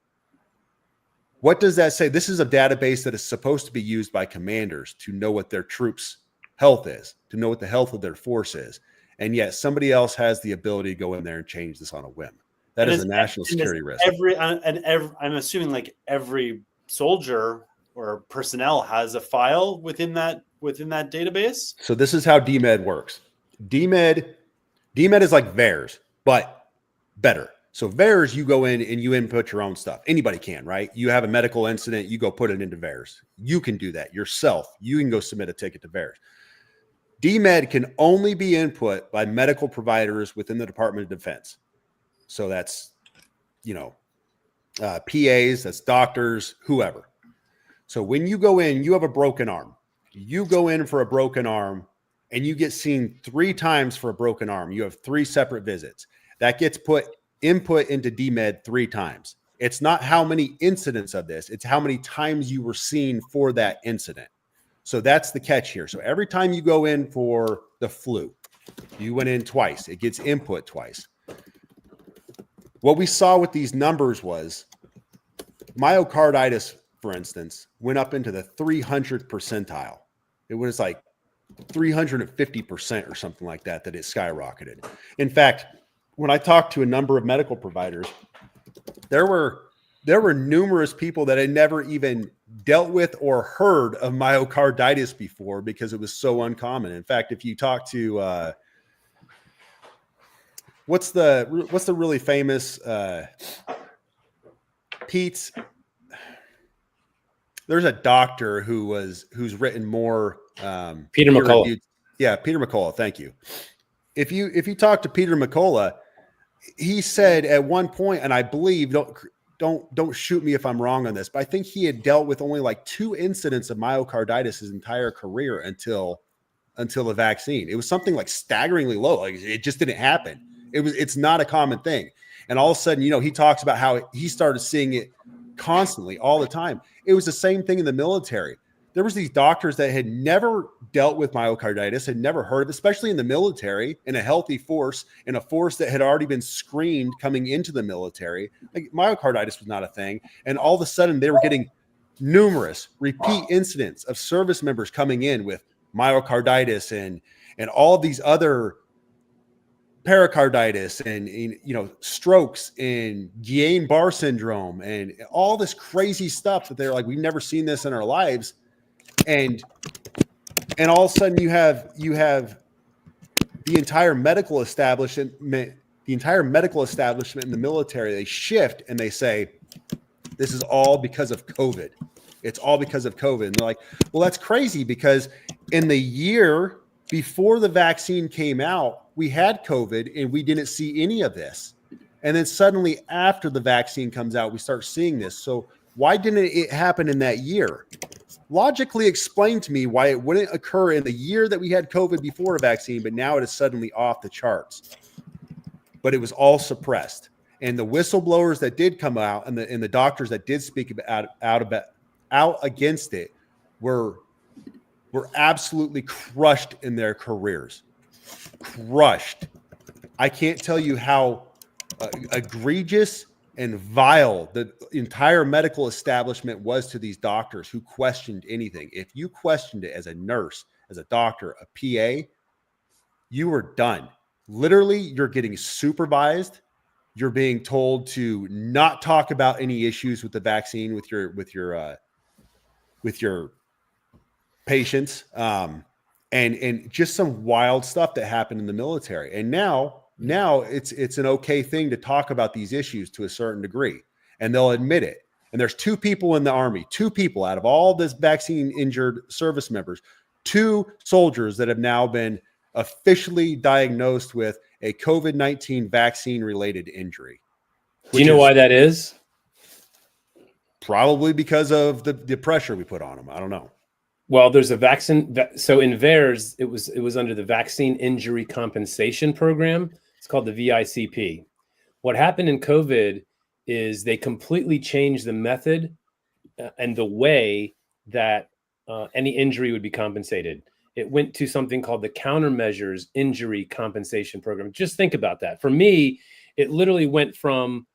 what does that say? This is a database that is supposed to be used by commanders to know what their troops' health is, to know what the health of their force is. And yet somebody else has the ability to go in there and change this on a whim. That is a national security risk. I'm assuming like every soldier or personnel has a file within that database. So this is how DMED works. DMED is like VAERS, but better. So VAERS, you go in and you input your own stuff. Anybody can, right? You have a medical incident, you go put it into VAERS. You can do that yourself. You can go submit a ticket to VAERS. DMED can only be input by medical providers within the Department of Defense. So that's, PAs, that's doctors, whoever. So when you go in, you have a broken arm. You go in for a broken arm and you get seen 3 times for a broken arm. You have 3 separate visits. That gets input into DMED 3 times. It's not how many incidents of this, it's how many times you were seen for that incident. So that's the catch here. So every time you go in for the flu, you went in twice, it gets input twice. What we saw with these numbers was myocarditis, for instance, went up into the 300th percentile. It was like 350% or something like that it skyrocketed. In fact, when I talked to a number of medical providers, there were numerous people that had never even dealt with or heard of myocarditis before, because it was so uncommon. In fact, if you talk to what's the really famous Pete's, there's a doctor who's written more Peter McCullough. Yeah, Peter McCullough. Thank you. If you talk to Peter McCullough, he said at one point, and I believe, don't shoot me if I'm wrong on this, but I think he had dealt with only like 2 incidents of myocarditis his entire career until the vaccine. It was something like staggeringly low. Like it just didn't happen. It's not a common thing. And all of a sudden, he talks about how he started seeing it constantly all the time. It was the same thing in the military. There was these doctors that had never dealt with myocarditis, had never heard of it, especially in the military, in a healthy force, in a force that had already been screened coming into the military. Like myocarditis was not a thing. And all of a sudden they were getting numerous repeat incidents of service members coming in with myocarditis and all of these other pericarditis and strokes and Guillain-Barré syndrome and all this crazy stuff that they're like, we've never seen this in our lives. And all of a sudden you have the entire medical establishment in the military, they shift and they say, this is all because of COVID. It's all because of COVID. And they're like, well, that's crazy, because in the year before the vaccine came out, we had COVID and we didn't see any of this. And then suddenly after the vaccine comes out, we start seeing this. So why didn't it happen in that year? Logically explain to me why it wouldn't occur in the year that we had COVID before a vaccine, but now it is suddenly off the charts. But it was all suppressed. And the whistleblowers that did come out and the doctors that did speak out against it were were absolutely crushed in their careers. Crushed. I can't tell you how egregious and vile the entire medical establishment was to these doctors who questioned anything. If you questioned it as a nurse, as a doctor, a PA, you were done. Literally, you're getting supervised. You're being told to not talk about any issues with the vaccine with your patients, and just some wild stuff that happened in the military. And now it's an okay thing to talk about these issues to a certain degree, and they'll admit it. And there's 2 people in the Army, 2 people out of all this vaccine injured service members, 2 soldiers that have now been officially diagnosed with a COVID-19 vaccine related injury. Do you know why that is? Probably because of the pressure we put on them. I don't know. Well, there's a vaccine. So in VAERS, it was under the Vaccine Injury Compensation Program. It's called the VICP. What happened in COVID is they completely changed the method and the way that any injury would be compensated. It went to something called the Countermeasures Injury Compensation Program. Just think about that. For me, it literally went from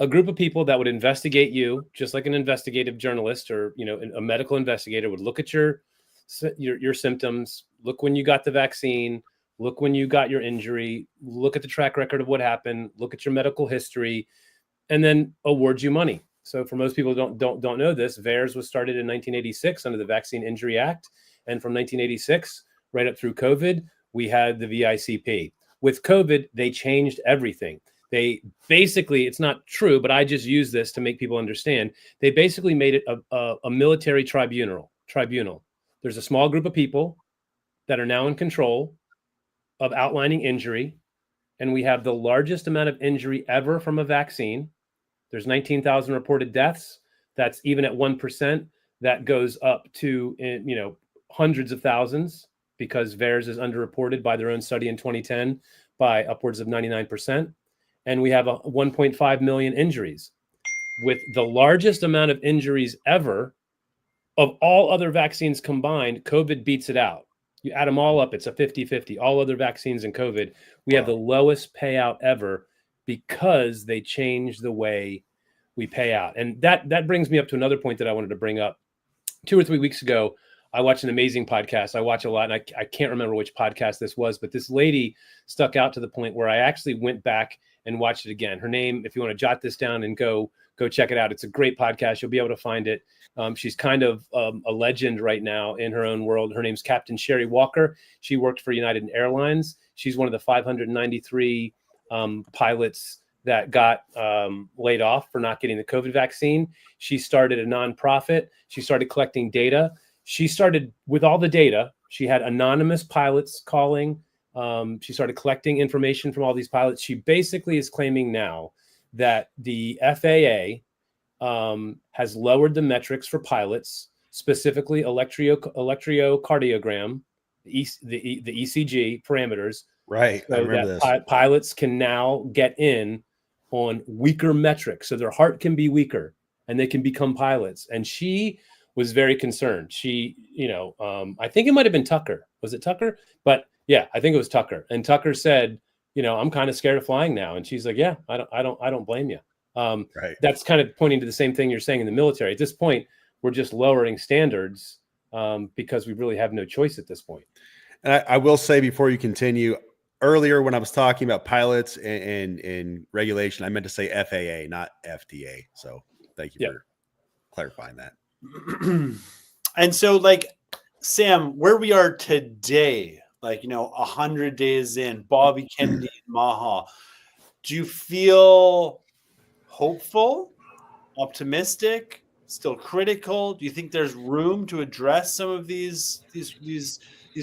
a group of people that would investigate you, just like an investigative journalist or a medical investigator would look at your symptoms, look when you got the vaccine, look when you got your injury, look at the track record of what happened, look at your medical history, and then award you money. So for most people who don't know this, VAERS was started in 1986 under the Vaccine Injury Act. And from 1986 right up through COVID, we had the VICP. With COVID, they changed everything. They basically, it's not true, but I just use this to make people understand. They basically made it a military tribunal. There's a small group of people that are now in control of outlining injury. And we have the largest amount of injury ever from a vaccine. There's 19,000 reported deaths. That's even at 1%. That goes up to, hundreds of thousands, because VAERS is underreported by their own study in 2010 by upwards of 99%. And we have 1.5 million injuries. With the largest amount of injuries ever of all other vaccines combined, COVID beats it out. You add them all up, it's a 50-50. All other vaccines and COVID, we have the lowest payout ever because they changed the way we pay out. And that brings me up to another point that I wanted to bring up. 2 or 3 weeks ago, I watched an amazing podcast. I watch a lot, and I can't remember which podcast this was, but this lady stuck out to the point where I actually went back and watched it again. Her name, if you want to jot this down and go check it out, it's a great podcast. You'll be able to find it. She's kind of a legend right now in her own world. Her name's Captain Sherry Walker. She worked for United Airlines. She's one of the 593 pilots that got laid off for not getting the COVID vaccine. She started a nonprofit. She started collecting data. She started with all the data. She had anonymous pilots calling. She started collecting information from all these pilots. She basically is claiming now that the FAA has lowered the metrics for pilots, specifically electrocardiogram, the ECG parameters. Right. So I remember that pilots can now get in on weaker metrics. So their heart can be weaker and they can become pilots. And she was very concerned. She, I think it might've been Tucker. Was it Tucker? But yeah, I think it was Tucker. And Tucker said, I'm kind of scared of flying now. And she's like, yeah, I don't blame you. Right. That's kind of pointing to the same thing you're saying in the military. At this point, we're just lowering standards because we really have no choice at this point. And I will say before you continue, earlier when I was talking about pilots and regulation, I meant to say FAA, not FDA. So thank you for clarifying that. And so, Sam, where we are today, 100 days in, Bobby Kennedy and MAHA, do you feel hopeful, optimistic, still critical? Do you think there's room to address some of these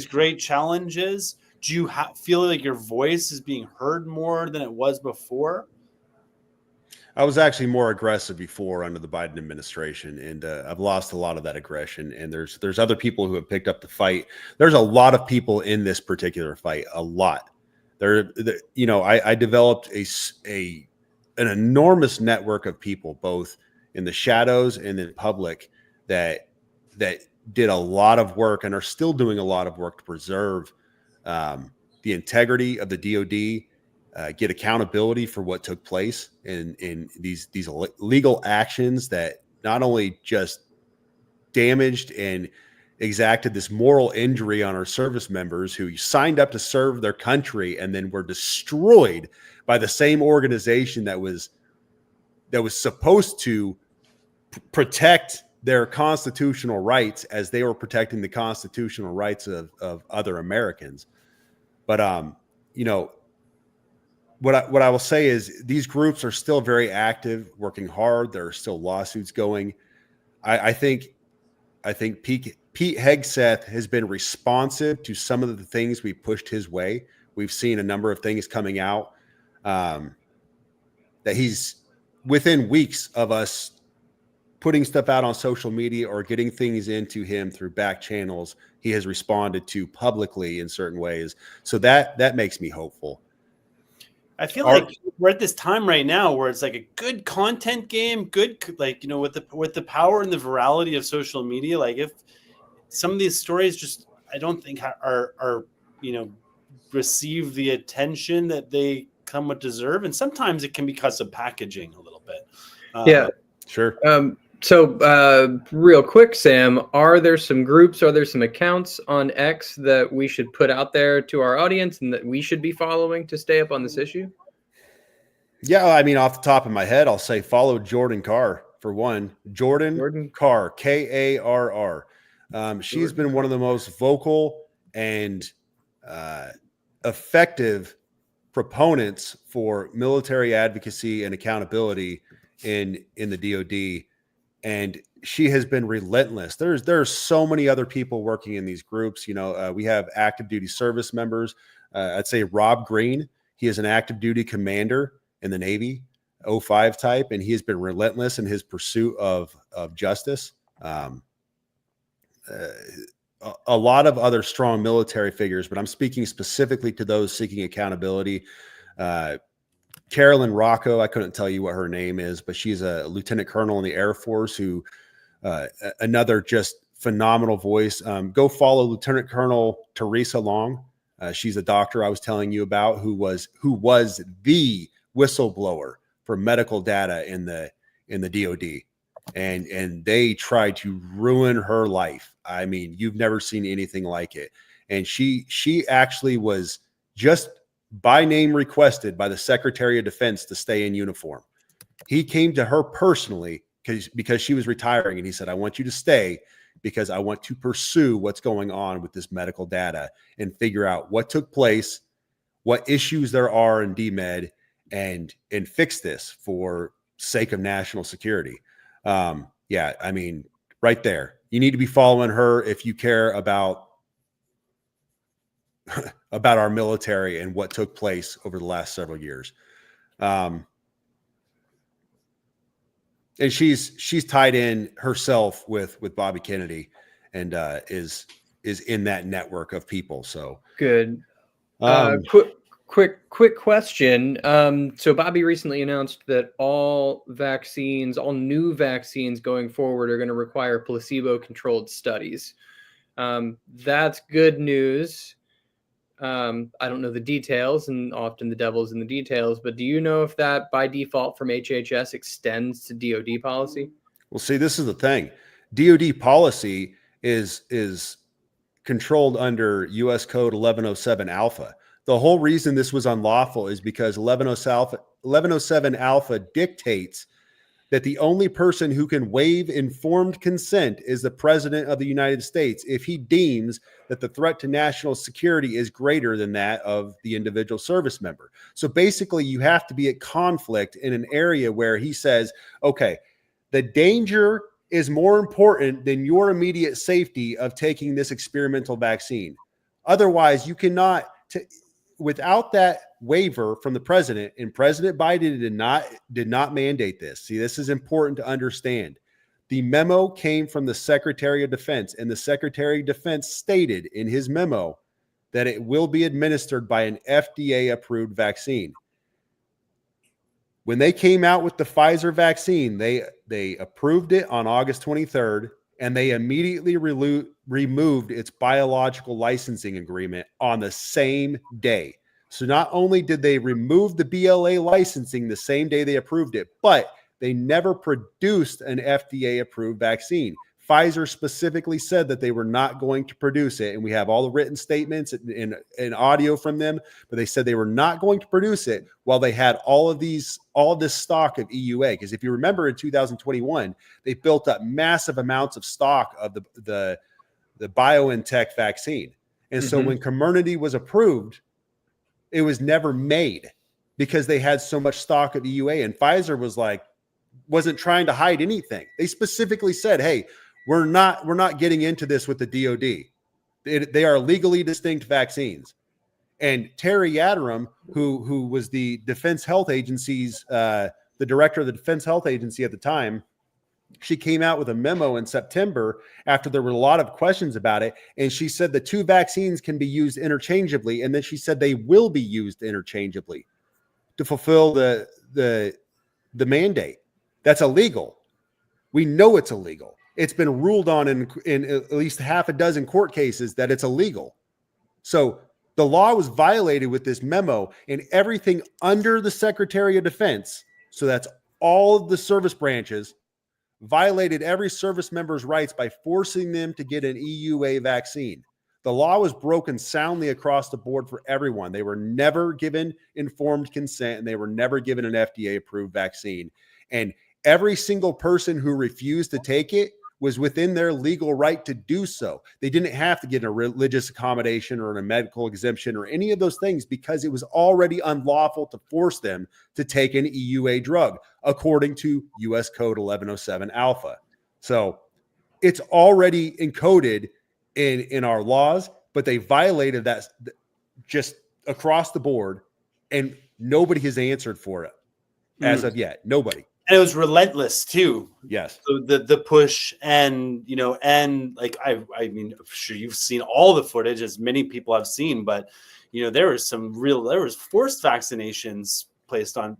great challenges? Do you feel like your voice is being heard more than it was before? I was actually more aggressive before under the Biden administration, and I've lost a lot of that aggression. And there's other people who have picked up the fight. There's a lot of people in this particular fight. A lot. I developed an enormous network of people, both in the shadows and in public, that did a lot of work and are still doing a lot of work to preserve the integrity of the DoD, get accountability for what took place in these legal actions that not only just damaged and exacted this moral injury on our service members who signed up to serve their country and then were destroyed by the same organization that was supposed to protect their constitutional rights as they were protecting the constitutional rights of other Americans. But you know, what I will say is these groups are still very active, working hard. There are still lawsuits going. I think Pete Hegseth has been responsive to some of the things we pushed his way. We've seen a number of things coming out that he's within weeks of us putting stuff out on social media or getting things into him through back channels. He has responded to publicly in certain ways. So that makes me hopeful. I feel like we're at this time right now where it's like a good content game, good, like, you know, with the power and the virality of social media, like if some of these stories just, I don't think are, you know, receive the attention that they come with deserve. And sometimes it can be because of packaging a little bit. Yeah, sure. So real quick, Sam, are there some groups, are there some accounts on X that we should put out there to our audience and that we should be following to stay up on this issue? Yeah, I mean, off the top of my head, I'll say follow Jordan Carr for one. Jordan Carr, Karr. She's been one of the most vocal and effective proponents for military advocacy and accountability in the DoD. And she has been relentless. There are so many other people working in these groups. You know, we have active duty service members. I'd say Rob Green. He is an active duty commander in the Navy, 05 type, and he has been relentless in his pursuit of justice. A lot of other strong military figures, but I'm speaking specifically to those seeking accountability. Carolyn Rocco, I couldn't tell you what her name is, but she's a lieutenant colonel in the Air Force who, another just phenomenal voice. Go follow Lieutenant Colonel Teresa Long. She's a doctor I was telling you about who was the whistleblower for medical data in the DoD. And they tried to ruin her life. I mean, you've never seen anything like it. And she actually was just by name requested by the Secretary of Defense to stay in uniform. He came to her personally because she was retiring, and he said, I want you to stay because I want to pursue what's going on with this medical data and figure out what took place, what issues there are in DMED, and fix this for sake of national security. Yeah, I mean, right there. You need to be following her if you care about our military and what took place over the last several years. And she's tied in herself with Bobby Kennedy and is in that network of people. So good. Quick question. So Bobby recently announced that all new vaccines going forward are going to require placebo-controlled studies. That's good news. I don't know the details, and often the devil's in the details, but do you know if that by default from HHS extends to DoD policy? Well, see, this is the thing. DoD policy is controlled under US Code 1107 Alpha. The whole reason this was unlawful is because 1107 Alpha dictates that the only person who can waive informed consent is the President of the United States if he deems that the threat to national security is greater than that of the individual service member. So basically, you have to be at conflict in an area where he says, okay, the danger is more important than your immediate safety of taking this experimental vaccine. Otherwise, you cannot, without that waiver from the president, and President Biden did not mandate this. See, this is important to understand. The memo came from the Secretary of Defense, and the Secretary of Defense stated in his memo that it will be administered by an FDA-approved vaccine. When they came out with the Pfizer vaccine, they approved it on August 23rd. and they immediately removed its biological licensing agreement on the same day. So not only did they remove the BLA licensing the same day they approved it, but they never produced an FDA-approved vaccine. Pfizer specifically said that they were not going to produce it, and we have all the written statements and audio from them, but they said they were not going to produce it while they had all of this stock of EUA. Because if you remember in 2021, they built up massive amounts of stock of the BioNTech vaccine. And so when Comirnaty was approved, it was never made because they had so much stock of EUA, and Pfizer wasn't trying to hide anything. They specifically said, hey, we're not getting into this with the DOD. They are legally distinct vaccines. And Terry Yatteram, who was the Defense Health Agency's, the director of the Defense Health Agency at the time, she came out with a memo in September after there were a lot of questions about it. And she said the two vaccines can be used interchangeably. And then she said they will be used interchangeably to fulfill the mandate. That's illegal. We know it's illegal. It's been ruled on in at least half a dozen court cases that it's illegal. So the law was violated with this memo, and everything under the Secretary of Defense, so that's all of the service branches, violated every service member's rights by forcing them to get an EUA vaccine. The law was broken soundly across the board for everyone. They were never given informed consent, and they were never given an FDA-approved vaccine. And every single person who refused to take it was within their legal right to do so. They didn't have to get a religious accommodation or a medical exemption or any of those things because it was already unlawful to force them to take an EUA drug, according to U.S. Code 1107 Alpha. So it's already encoded in our laws, but they violated that just across the board, and nobody has answered for it as of yet. Nobody. And it was relentless too. Yes. So the push, and like I mean, I'm sure you've seen all the footage, as many people have seen, but there was forced vaccinations placed on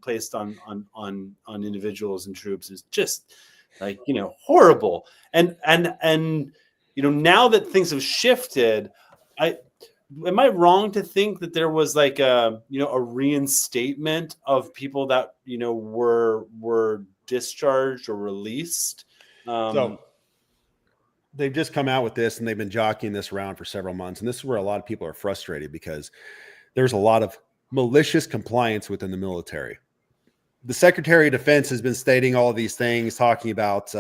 individuals and troops. It's just like horrible. And now that things have shifted, am I wrong to think that there was like a reinstatement of people that were discharged or released? So they've just come out with this, and they've been jockeying this around for several months, and this is where a lot of people are frustrated because there's a lot of malicious compliance within the military. The Secretary of Defense has been stating all of these things, talking about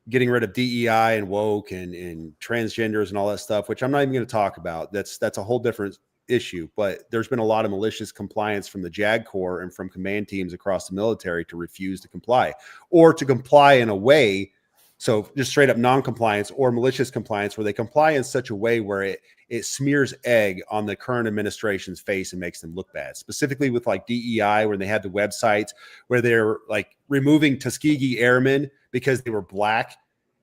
getting rid of DEI and woke and transgenders and all that stuff, which I'm not even going to talk about. That's a whole different issue. But there's been a lot of malicious compliance from the JAG Corps and from command teams across the military to refuse to comply, or to comply in a way, so just straight up non-compliance or malicious compliance, where they comply in such a way where it smears egg on the current administration's face and makes them look bad. Specifically with like DEI, where they had the websites where they're like removing Tuskegee Airmen because they were black.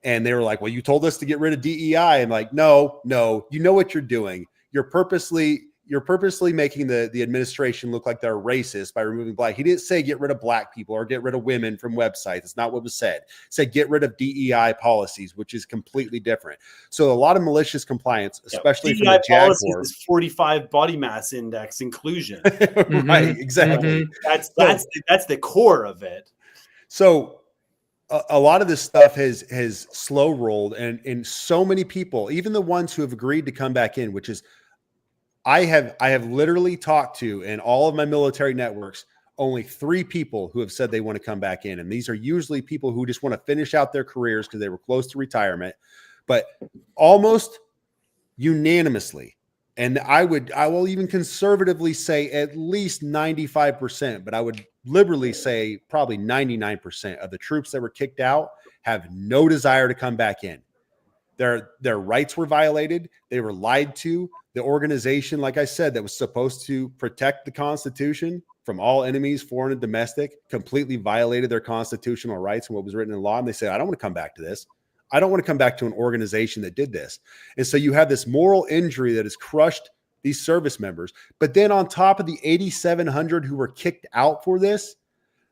And they were like, well, you told us to get rid of DEI. I'm like, no, you know what you're doing. You're purposely making the administration look like they're racist by removing black. He didn't say get rid of black people or get rid of women from websites. It's not what was said. He said get rid of DEI policies, which is completely different. So a lot of malicious compliance, especially from the JAG Corps. Is 45 body mass index inclusion. Right, exactly. That's the core of it. So a lot of this stuff has slow rolled, and so many people, even the ones who have agreed to come back in, which is I have literally talked to in all of my military networks, only 3 people who have said they want to come back in. And these are usually people who just want to finish out their careers because they were close to retirement, but almost unanimously. And I will even conservatively say at least 95%, but I would liberally say probably 99% of the troops that were kicked out have no desire to come back in. Their rights were violated. They were lied to. The organization, like I said, that was supposed to protect the Constitution from all enemies, foreign and domestic, completely violated their constitutional rights and what was written in law. And they said, I don't want to come back to this. I don't want to come back to an organization that did this. And so you have this moral injury that has crushed these service members. But then on top of the 8,700 who were kicked out for this,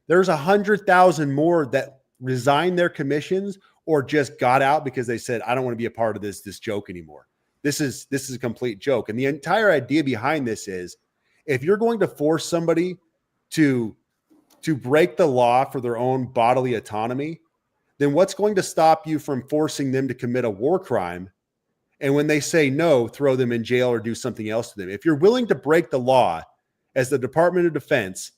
there's 100,000 more that resigned their commissions or just got out because they said, I don't want to be a part of this joke anymore. This is a complete joke. And the entire idea behind this is, if you're going to force somebody to break the law for their own bodily autonomy, then what's going to stop you from forcing them to commit a war crime? And when they say no, throw them in jail or do something else to them. If you're willing to break the law as the Department of Defense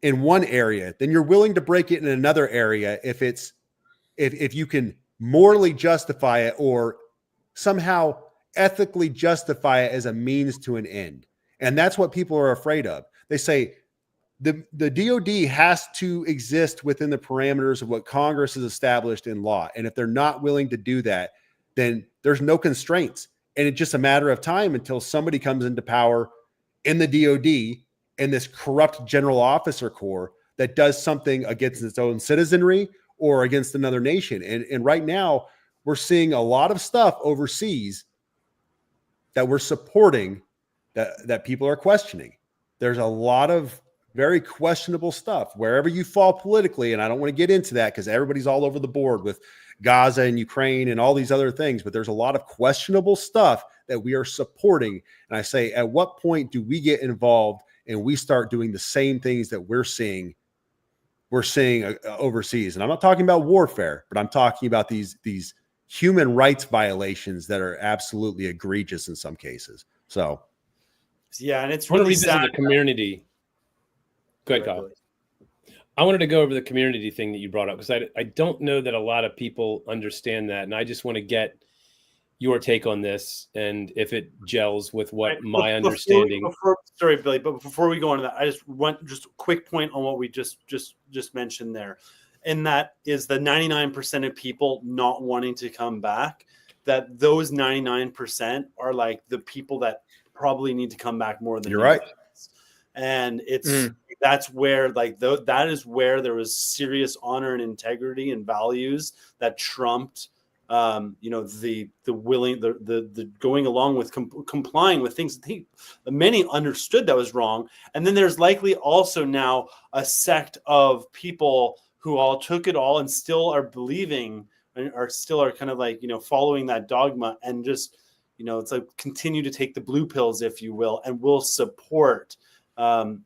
in one area, then you're willing to break it in another area if you can morally justify it or somehow ethically justify it as a means to an end. And that's what people are afraid of. They say the DOD has to exist within the parameters of what Congress has established in law. And if they're not willing to do that, then there's no constraints. And it's just a matter of time until somebody comes into power in the DOD and this corrupt general officer corps that does something against its own citizenry or against another nation. And right now we're seeing a lot of stuff overseas that we're supporting that people are questioning. There's a lot of very questionable stuff wherever you fall politically. And I don't want to get into that because everybody's all over the board with Gaza and Ukraine and all these other things, but there's a lot of questionable stuff that we are supporting. And I say, at what point do we get involved and we start doing the same things that we're seeing overseas? And I'm not talking about warfare, but I'm talking about these human rights violations that are absolutely egregious in some cases. So, yeah, and it's I want to really revisit sad. the community. Go ahead, Kyle. I wanted to go over the community thing that you brought up because I don't know that a lot of people understand that. And I just want to get your take on this and if it gels with what my understanding. Sorry, Billy, but before we go into that, I just want just a quick point on what we just mentioned there. And that is the 99% of people not wanting to come back, that those 99% are like the people that probably need to come back more than you're right. And that's where that is where there was serious honor and integrity and values that trumped the going along with complying with things that many understood that was wrong. And then there's likely also now a sect of people who all took it all and still are believing and are kind of like, following that dogma and just, it's like continue to take the blue pills, if you will, and will support a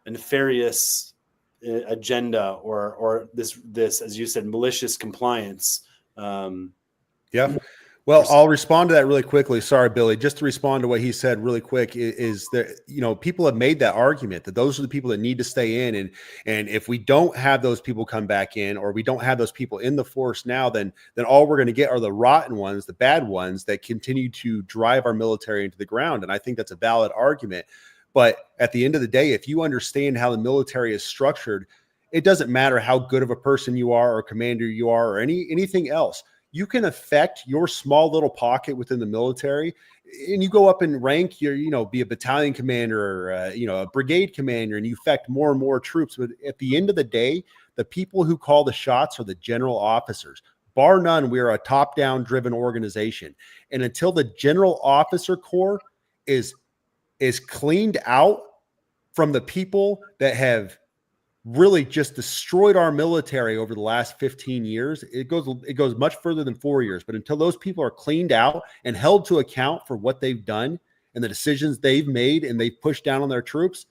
nefarious agenda or this, as you said, malicious compliance. Yeah. Well, I'll respond to that really quickly. Sorry, Billy, just to respond to what he said really quick is that, people have made that argument that those are the people that need to stay in. And if we don't have those people come back in, or we don't have those people in the force now, then all we're going to get are the rotten ones, the bad ones that continue to drive our military into the ground. And I think that's a valid argument. But at the end of the day, if you understand how the military is structured, it doesn't matter how good of a person you are or commander you are or anything else. You can affect your small little pocket within the military, and you go up in rank, be a battalion commander or, a brigade commander, and you affect more and more troops. But at the end of the day, the people who call the shots are the general officers. Bar none, we are a top-down driven organization. And until the general officer corps is cleaned out from the people that have really just destroyed our military over the last 15 years. It goes much further than 4 years, but until those people are cleaned out and held to account for what they've done and the decisions they've made and they've pushed down on their troops,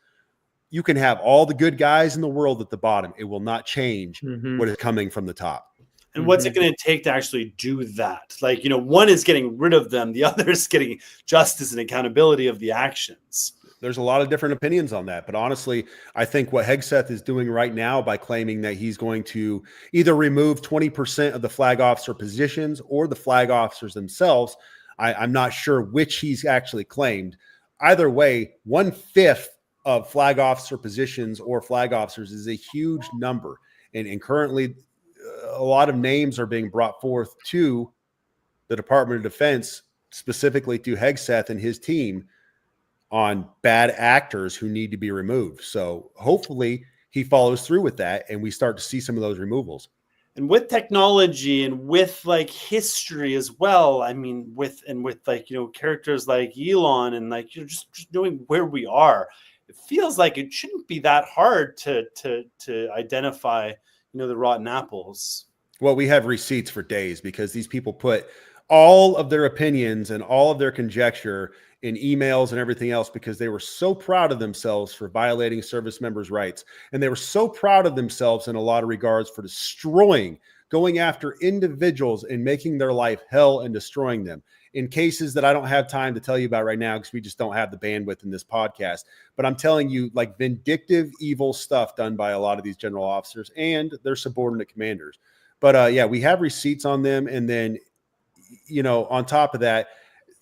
you can have all the good guys in the world at the bottom. It will not change what is coming from the top. And what's it going to take to actually do that? Like, one is getting rid of them. The other is getting justice and accountability of the actions. There's a lot of different opinions on that. But honestly, I think what Hegseth is doing right now by claiming that he's going to either remove 20% of the flag officer positions or the flag officers themselves, I'm not sure which he's actually claimed. Either way, 1/5 of flag officer positions or flag officers is a huge number. And currently, a lot of names are being brought forth to the Department of Defense, specifically to Hegseth and his team, on bad actors who need to be removed. So hopefully he follows through with that and we start to see some of those removals. And with technology and with history as well, I mean, with characters like Elon and just knowing where we are, it feels like it shouldn't be that hard to identify, the rotten apples. Well, we have receipts for days because these people put all of their opinions and all of their conjecture in emails and everything else because they were so proud of themselves for violating service members' rights. And they were so proud of themselves in a lot of regards for destroying, going after individuals and making their life hell and destroying them in cases that I don't have time to tell you about right now because we just don't have the bandwidth in this podcast. But I'm telling you, like, vindictive, evil stuff done by a lot of these general officers and their subordinate commanders. But yeah, we have receipts on them. And then, on top of that,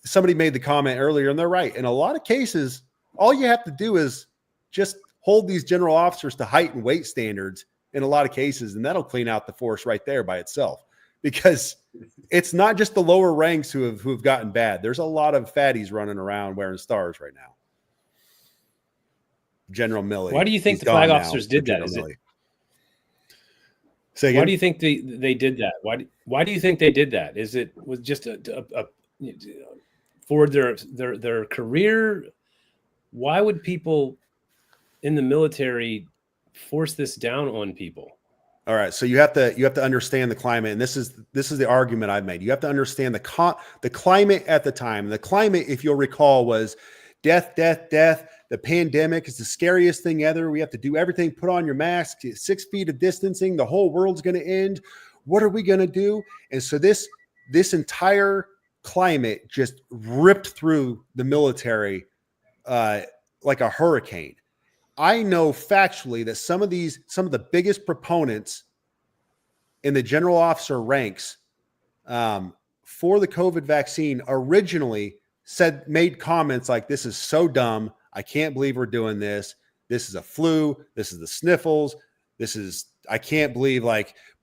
somebody made the comment earlier, and they're right. In a lot of cases, all you have to do is just hold these general officers to height and weight standards in a lot of cases, and that'll clean out the force right there by itself. Because it's not just the lower ranks who have gotten bad. There's a lot of fatties running around wearing stars right now. General Milley. Why do you think the flag officers did that? Is it? Say again? Why do you think they did that? Why do you think they did that? Is it was just a for their career? Why would people in the military force this down on people? All right, so you have to understand the climate, and this is the argument I've made. You have to understand the climate at the time. The climate, if you'll recall, was death, death, death. The pandemic is the scariest thing ever. We have to do everything. Put on your mask. 6 feet of distancing. The whole world's going to end. What are we going to do? And so this entire climate just ripped through the military like a hurricane. I know factually that some of the biggest proponents in the general officer ranks for the COVID vaccine originally made comments like, "This is so dumb. I can't believe we're doing this. This is a flu. This is the sniffles. I can't believe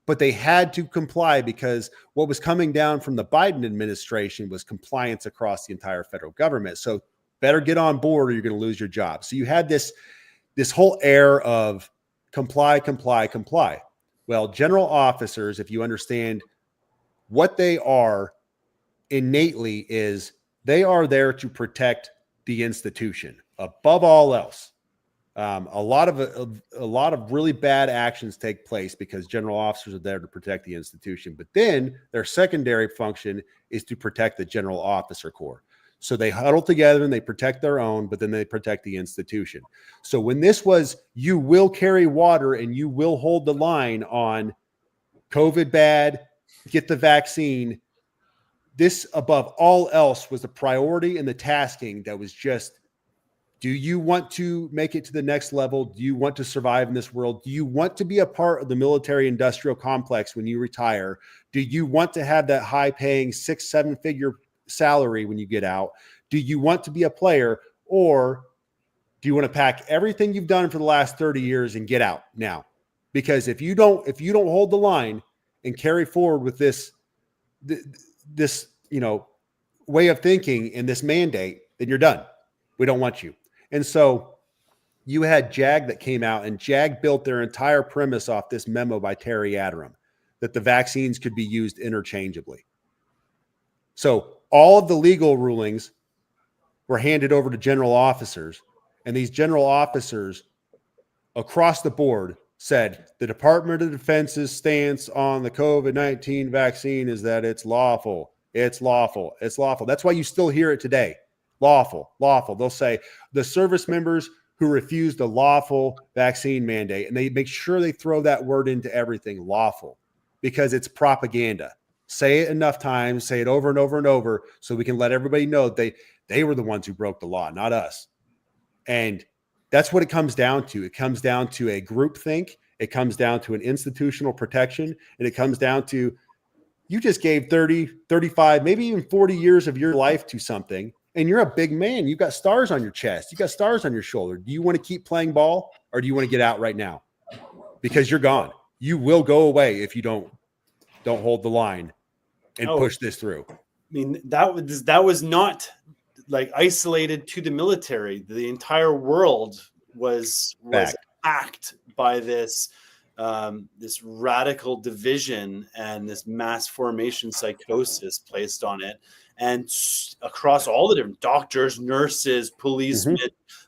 but they had to comply because what was coming down from the Biden administration was compliance across the entire federal government. So better get on board or you're going to lose your job. So you had this whole air of comply, comply, comply. Well, general officers, if you understand what they are innately, is they are there to protect the institution above all else. A lot of really bad actions take place because general officers are there to protect the institution. But then their secondary function is to protect the general officer corps. So they huddle together and they protect their own, but then they protect the institution. So when this was, you will carry water and you will hold the line on COVID bad, get the vaccine, this above all else was the priority and the tasking that was just, do you want to make it to the next level? Do you want to survive in this world? Do you want to be a part of the military industrial complex when you retire? Do you want to have that high paying 6-7 figure salary when you get out? Do you want to be a player, or do you want to pack everything you've done for the last 30 years and get out now? Because if you don't hold the line and carry forward with this way of thinking and this mandate, then you're done. We don't want you. And so you had JAG that came out, and JAG built their entire premise off this memo by Terry Adram that the vaccines could be used interchangeably. So all of the legal rulings were handed over to general officers, and these general officers across the board said the Department of Defense's stance on the COVID-19 vaccine is that it's lawful. It's lawful. It's lawful. That's why you still hear it today. Lawful, lawful. They'll say the service members who refused a lawful vaccine mandate, and they make sure they throw that word into everything, lawful, because it's propaganda. Say it enough times, say it over and over and over, so we can let everybody know they were the ones who broke the law, not us. And that's what it comes down to. It comes down to a groupthink. It comes down to an institutional protection. And it comes down to, you just gave 30, 35, maybe even 40 years of your life to something, and you're a big man. You've got stars on your chest. You got stars on your shoulder. Do you want to keep playing ball, or do you want to get out right now? Because you're gone. You will go away if you don't hold the line and push this through. I mean, that was not isolated to the military. The entire world was attacked by this radical division and this mass formation psychosis placed on it. and across all the different doctors, nurses, policemen,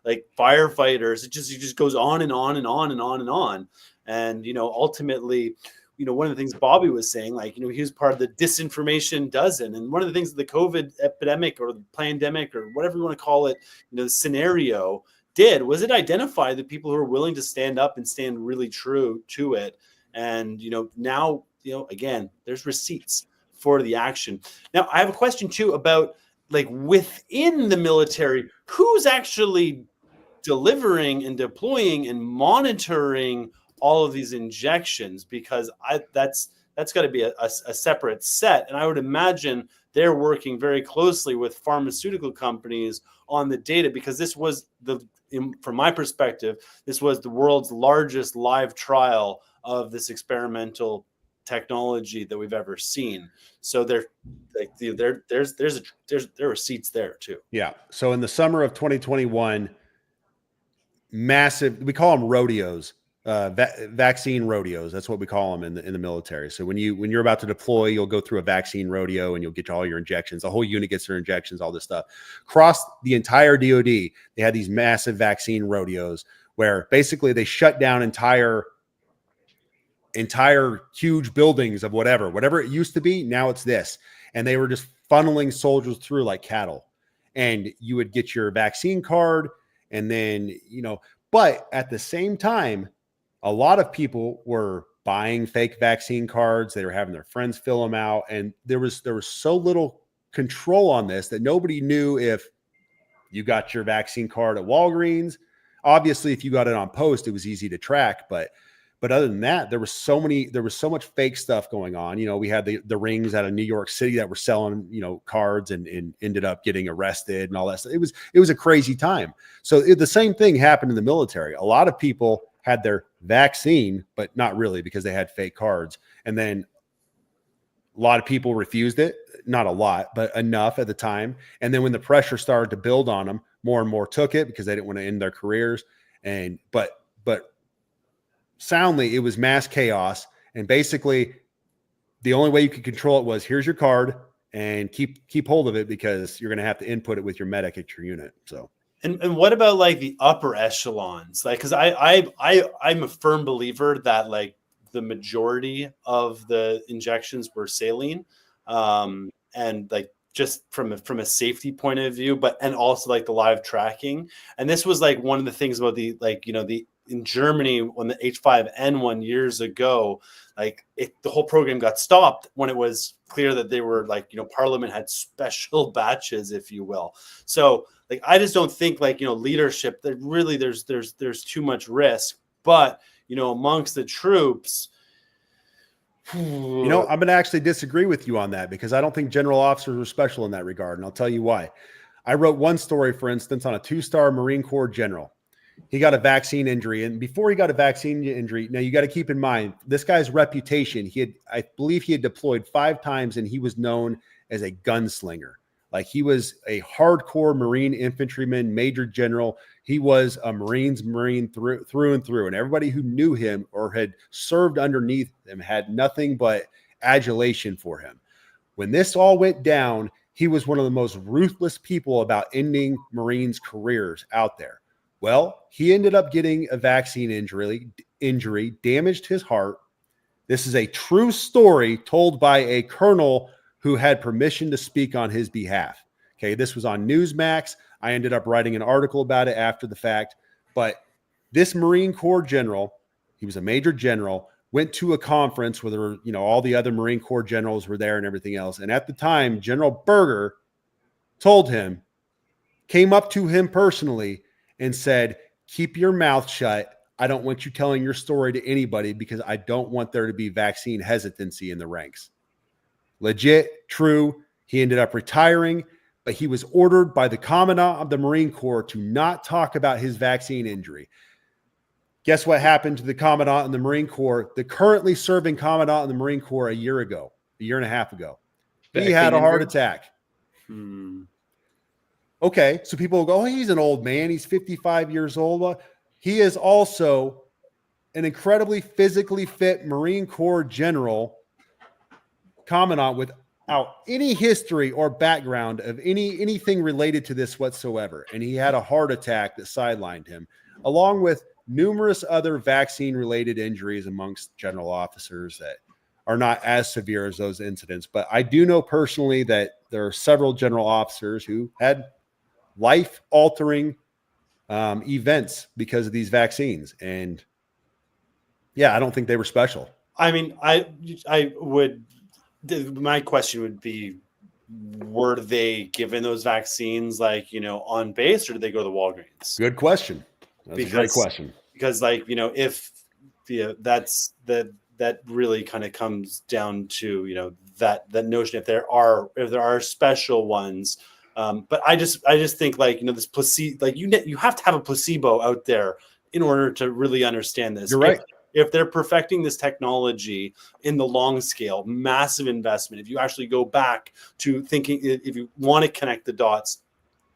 like firefighters, it just goes on and on and on and on and on. And, ultimately, one of the things Bobby was saying, like, he was part of the disinformation dozen. And one of the things the COVID epidemic or the pandemic or whatever you want to call it, the scenario did was it identified the people who are willing to stand up and stand really true to it. And, now, again, there's receipts for the action. Now, I have a question too about, like, within the military, who's actually delivering and deploying and monitoring all of these injections, because that's got to be a separate set. And I would imagine they're working very closely with pharmaceutical companies on the data, because this was from my perspective, this was the world's largest live trial of this experimental technology that we've ever seen. So there are receipts there too. Yeah. So in the summer of 2021, massive, we call them rodeos, vaccine rodeos. That's what we call them in the military. So when you're about to deploy, you'll go through a vaccine rodeo and you'll get all your injections. The whole unit gets their injections, all this stuff. Across the entire DoD, they had these massive vaccine rodeos where basically they shut down entire huge buildings of whatever it used to be. Now it's this. And they were just funneling soldiers through like cattle. And you would get your vaccine card. And then, but at the same time, a lot of people were buying fake vaccine cards. They were having their friends fill them out. And there was so little control on this that nobody knew if you got your vaccine card at Walgreens. Obviously, if you got it on post, it was easy to track. But other than that, there was so much fake stuff going on. We had the rings out of New York City that were selling, cards and ended up getting arrested and all that stuff. It was a crazy time. So the same thing happened in the military. A lot of people had their vaccine, but not really, because they had fake cards. And then a lot of people refused it. Not a lot, but enough at the time. And then when the pressure started to build on them, more and more took it because they didn't want to end their careers. But soundly, it was mass chaos. And basically the only way you could control it was, here's your card and keep hold of it, because you're going to have to input it with your medic at your unit. So. And what about like the upper echelons? Like, because I'm a firm believer that like the majority of the injections were saline, and like just from a safety point of view, and also like the live tracking. And this was like one of the things about in Germany when the H5N1 years ago, like the whole program got stopped when it was clear that they were like, Parliament had special batches, if you will. So like, I just don't think like, leadership that really there's too much risk, but amongst the troops, I'm going to actually disagree with you on that, because I don't think general officers are special in that regard. And I'll tell you why. I wrote one story, for instance, on a 2-star Marine Corps general. He got a vaccine injury. And before he got a vaccine injury, now you got to keep in mind, this guy's reputation, I believe he had deployed 5 times, and he was known as a gunslinger. Like, he was a hardcore Marine infantryman, major general. He was a Marine through and through. And everybody who knew him or had served underneath him had nothing but adulation for him. When this all went down, he was one of the most ruthless people about ending Marines' careers out there. Well, he ended up getting a vaccine injury, damaged his heart. This is a true story told by a colonel who had permission to speak on his behalf. Okay, this was on Newsmax. I ended up writing an article about it after the fact. But this Marine Corps general, he was a major general, went to a conference where there were, all the other Marine Corps generals were there and everything else. And at the time, General Berger came up to him personally and said, keep your mouth shut. I don't want you telling your story to anybody, because I don't want there to be vaccine hesitancy in the ranks. Legit, true. He ended up retiring, but he was ordered by the Commandant of the Marine Corps to not talk about his vaccine injury. Guess what happened to the Commandant in the Marine Corps, the currently serving Commandant in the Marine Corps a year and a half ago? He had a heart attack. Okay, so people will go, oh, he's an old man. He's 55 years old. Well, he is also an incredibly physically fit Marine Corps general, commandant with out any history or background of anything related to this whatsoever. And he had a heart attack that sidelined him, along with numerous other vaccine related injuries amongst general officers that are not as severe as those incidents. But I do know personally that there are several general officers who had life altering events because of these vaccines. And yeah, I don't think they were special. I mean, my question would be, were they given those vaccines like, on base, or did they go to the Walgreens? Good question. That's a great question. Because if that really kind of comes down to, that notion, if there are special ones. But I just think this placebo, you have to have a placebo out there in order to really understand this. You're right. If they're perfecting this technology in the long scale, massive investment. If you actually go back to thinking, if you want to connect the dots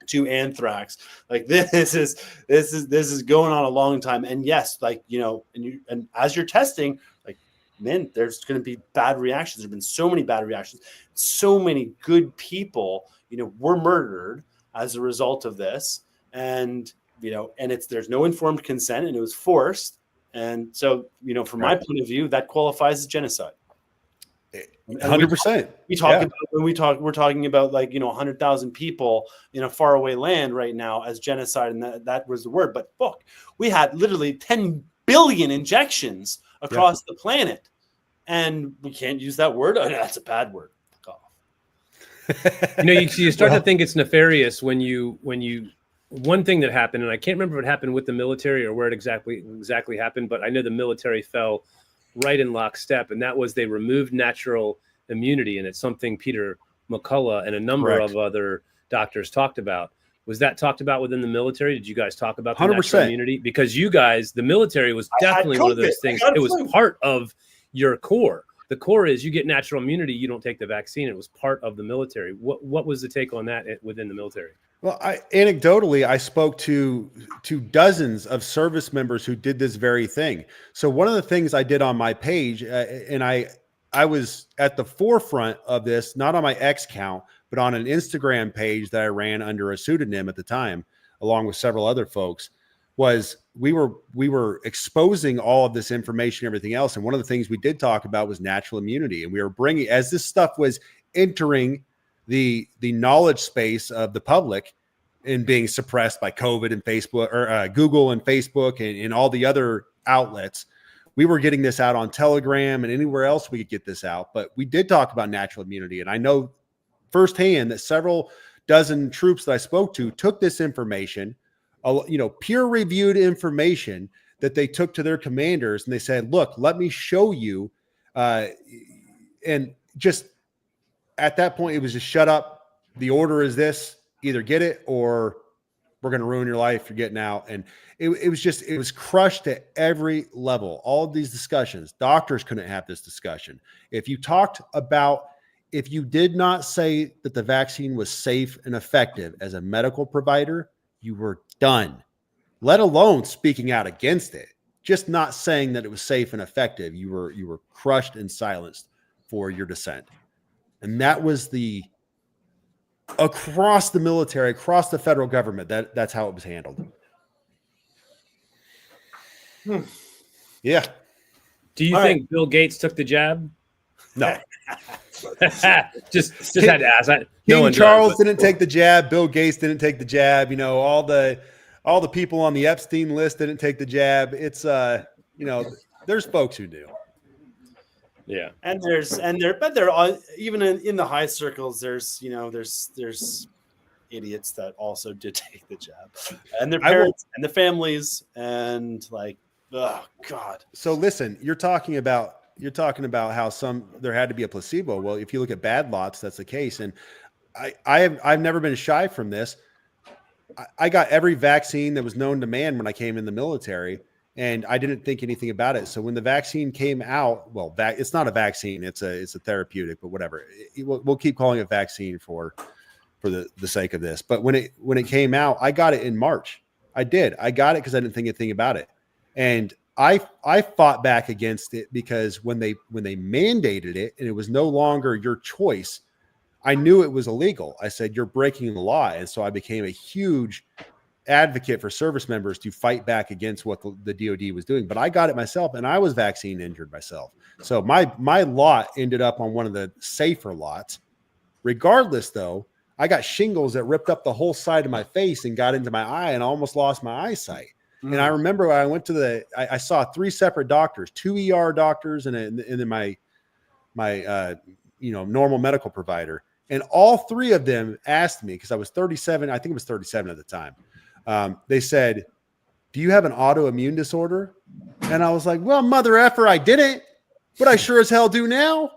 to anthrax, this is going on a long time. And yes, and as you're testing, man, there's going to be bad reactions. There've been so many bad reactions. So many good people, were murdered as a result of this. And, there's no informed consent, and it was forced. And so, from my point of view, that qualifies as genocide. 100%. We're talking about 100,000 people in a faraway land right now as genocide. And that was the word. But look, we had literally 10 billion injections across the planet, and we can't use that word. Oh, that's a bad word. You start to think it's nefarious when you one thing that happened, and I can't remember if it happened with the military or where it exactly happened, but I know the military fell right in lockstep, and that was they removed natural immunity, and it's something Peter McCullough and a number of other doctors talked about. Was that talked about within the military? Did you guys talk about the 100%. natural immunity? Because you guys, the military was definitely one of those things. It was part of your core. The core is you get natural immunity, you don't take the vaccine. It was part of the military. What was the take on that within the military? Well, anecdotally, I spoke to dozens of service members who did this very thing. So one of the things I did on my page, and I was at the forefront of this, not on my X account, but on an Instagram page that I ran under a pseudonym at the time, along with several other folks, was we were exposing all of this information, everything else. And one of the things we did talk about was natural immunity. And we were bringing, as this stuff was entering the knowledge space of the public and being suppressed by COVID and Facebook, or Google and Facebook and all the other outlets, we were getting this out on Telegram and anywhere else we could get this out. But we did talk about natural immunity. And I know firsthand that several dozen troops that I spoke to took this information, peer-reviewed information that they took to their commanders, and they said, look, let me show you. And just at that point, it was just shut up. The order is this: either get it or we're going to ruin your life. You're getting out. And it was crushed at every level. All of these discussions, doctors couldn't have this discussion. If you did not say that the vaccine was safe and effective as a medical provider, you were done, let alone speaking out against it. Just not saying that it was safe and effective. You were crushed and silenced for your dissent. And that was across the military, across the federal government, that's how it was handled. Yeah. Do you think Bill Gates took the jab? No. just had to ask. King Charles didn't take the jab. Bill Gates didn't take the jab. all the people on the Epstein list didn't take the jab. It's there's folks who do. Yeah. But they're all, even in the high circles, there's idiots that also did take the jab, and their parents and the families, and oh God. So listen, you're talking about how there had to be a placebo. Well, if you look at Bad Lots, that's the case. And I've never been shy from this. I got every vaccine that was known to man when I came in the military, and I didn't think anything about it. So when the vaccine came out, well, it's not a vaccine; it's a therapeutic, but whatever. We'll keep calling it vaccine for the sake of this. But when it came out, I got it in March. I did. I got it because I didn't think anything about it, and I fought back against it because when they mandated it and it was no longer your choice I knew it was illegal. I said, you're breaking the law. And so I became a huge advocate for service members to fight back against what the DOD was doing. But I got it myself, and I was vaccine injured myself. So my lot ended up on one of the safer lots. Regardless, though, I got shingles that ripped up the whole side of my face and got into my eye and almost lost my eyesight. And I remember when I went to I saw 3 separate doctors, 2 ER doctors and then my normal medical provider. And all 3 of them asked me, because I was 37, I think it was 37 at the time. They said, do you have an autoimmune disorder? And I was like, well, mother effer, I didn't, but I sure as hell do now.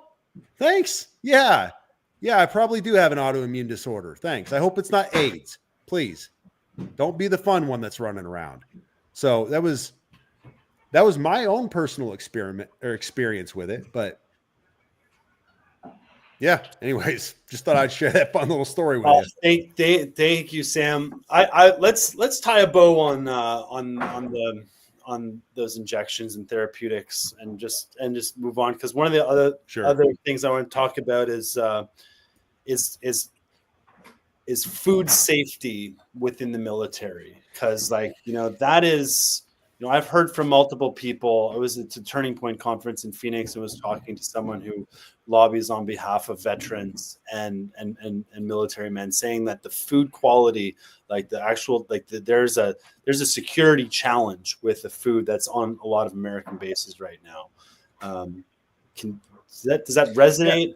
Thanks. Yeah, I probably do have an autoimmune disorder. Thanks. I hope it's not AIDS. Please don't be the fun one that's running around. So that was my own personal experience with it. But yeah, anyways, just thought I'd share that fun little story with you. Thank you, Sam. Let's tie a bow on those injections and therapeutics and just move on, because one of the other things I want to talk about is food safety within the military, because that is, I've heard from multiple people. I was at a Turning Point conference in Phoenix and was talking to someone who lobbies on behalf of veterans and military men, saying that the food quality, there's a security challenge with the food that's on a lot of American bases right now. Does that resonate? Yeah.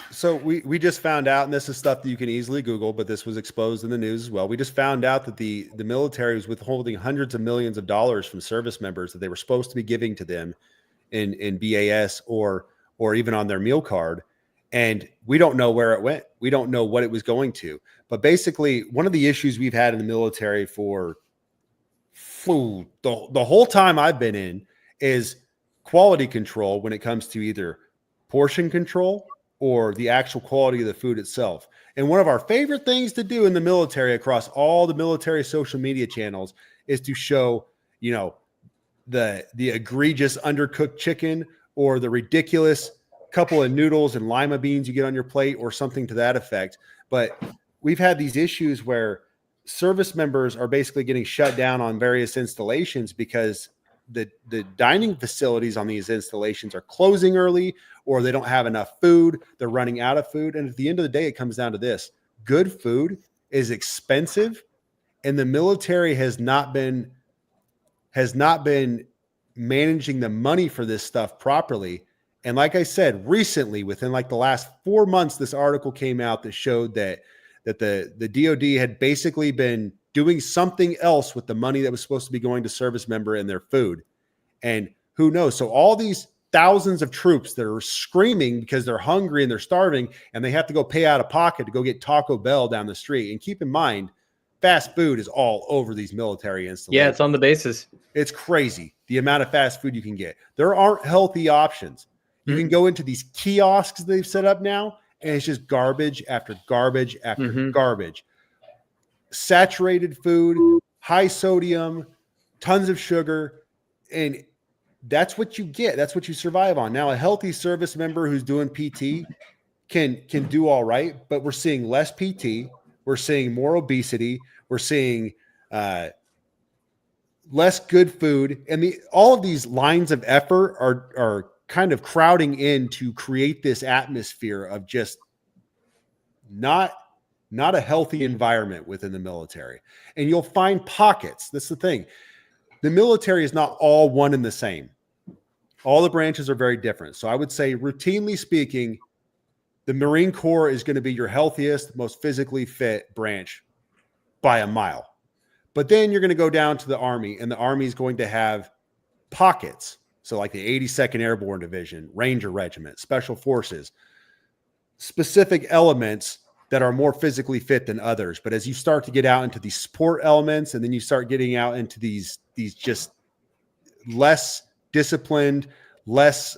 So we just found out, and this is stuff that you can easily Google, but this was exposed in the news as well. We just found out that the military was withholding hundreds of millions of dollars from service members that they were supposed to be giving to them in BAS or even on their meal card. And we don't know where it went. We don't know what it was going to. But basically, one of the issues we've had in the military for food, the whole time I've been in, is quality control when it comes to either portion control or the actual quality of the food itself. And one of our favorite things to do in the military across all the military social media channels is to show, the egregious undercooked chicken or the ridiculous couple of noodles and lima beans you get on your plate or something to that effect. But we've had these issues where service members are basically getting shut down on various installations because the dining facilities on these installations are closing early, or they don't have enough food. They're running out of food. And at the end of the day, it comes down to this: good food is expensive, and the military has not been managing the money for this stuff properly. And like I said, recently, within the last 4 months, this article came out that showed that the DOD had basically been doing something else with the money that was supposed to be going to service member and their food. And who knows? So all these thousands of troops that are screaming because they're hungry and they're starving, and they have to go pay out of pocket to go get Taco Bell down the street. And keep in mind, fast food is all over these military installations. Yeah, it's on the bases. It's crazy the amount of fast food you can get. There aren't healthy options. You can go into these kiosks they've set up now, and it's just garbage after garbage after garbage. Saturated food, high sodium, tons of sugar, and that's what you get. That's what you survive on. Now, a healthy service member who's doing PT can do all right, but we're seeing less PT. We're seeing more obesity. We're seeing less good food, and all of these lines of effort are kind of crowding in to create this atmosphere of just not a healthy environment within the military. And you'll find pockets. That's the thing. The military is not all one and the same. All the branches are very different. So I would say, routinely speaking, the Marine Corps is going to be your healthiest, most physically fit branch by a mile. But then you're going to go down to the Army, and the Army is going to have pockets. So like the 82nd Airborne Division, Ranger Regiment, Special Forces, specific elements that are more physically fit than others. But as you start to get out into these sport elements, and then you start getting out into these just less disciplined, less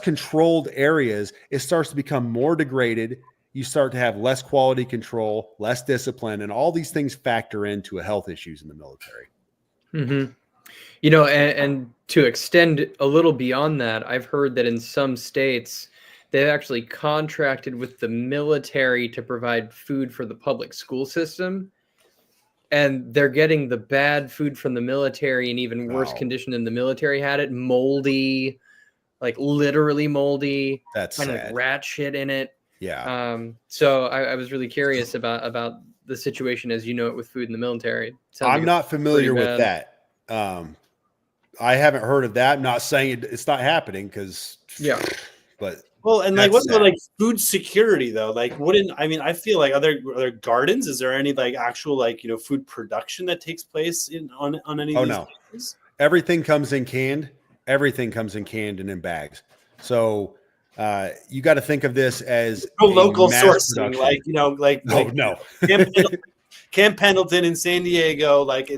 controlled areas, it starts to become more degraded. You start to have less quality control, less discipline, and all these things factor into health issues in the military. Mm-hmm. And to extend a little beyond that, I've heard that in some states, they've actually contracted with the military to provide food for the public school system. And they're getting the bad food from the military in even worse Wow. condition than the military had it. Moldy, like literally moldy. That's kind of sad. like rat shit in it. Yeah. So I was really curious about the situation as you know it with food in the military. Sounds like I'm it's not familiar pretty with bad. that. I haven't heard of that. I'm not saying it's not happening because, Yeah. but Well, and like, That's what's about sad. like food security though? Like, I mean, I feel like are there gardens? Is there any like actual like food production that takes place on any of Oh, these no. places? everything comes in canned. Everything comes in canned and in bags. So you got to think of this as No a local mass sourcing, production. like No. Camp Pendleton in San Diego. Like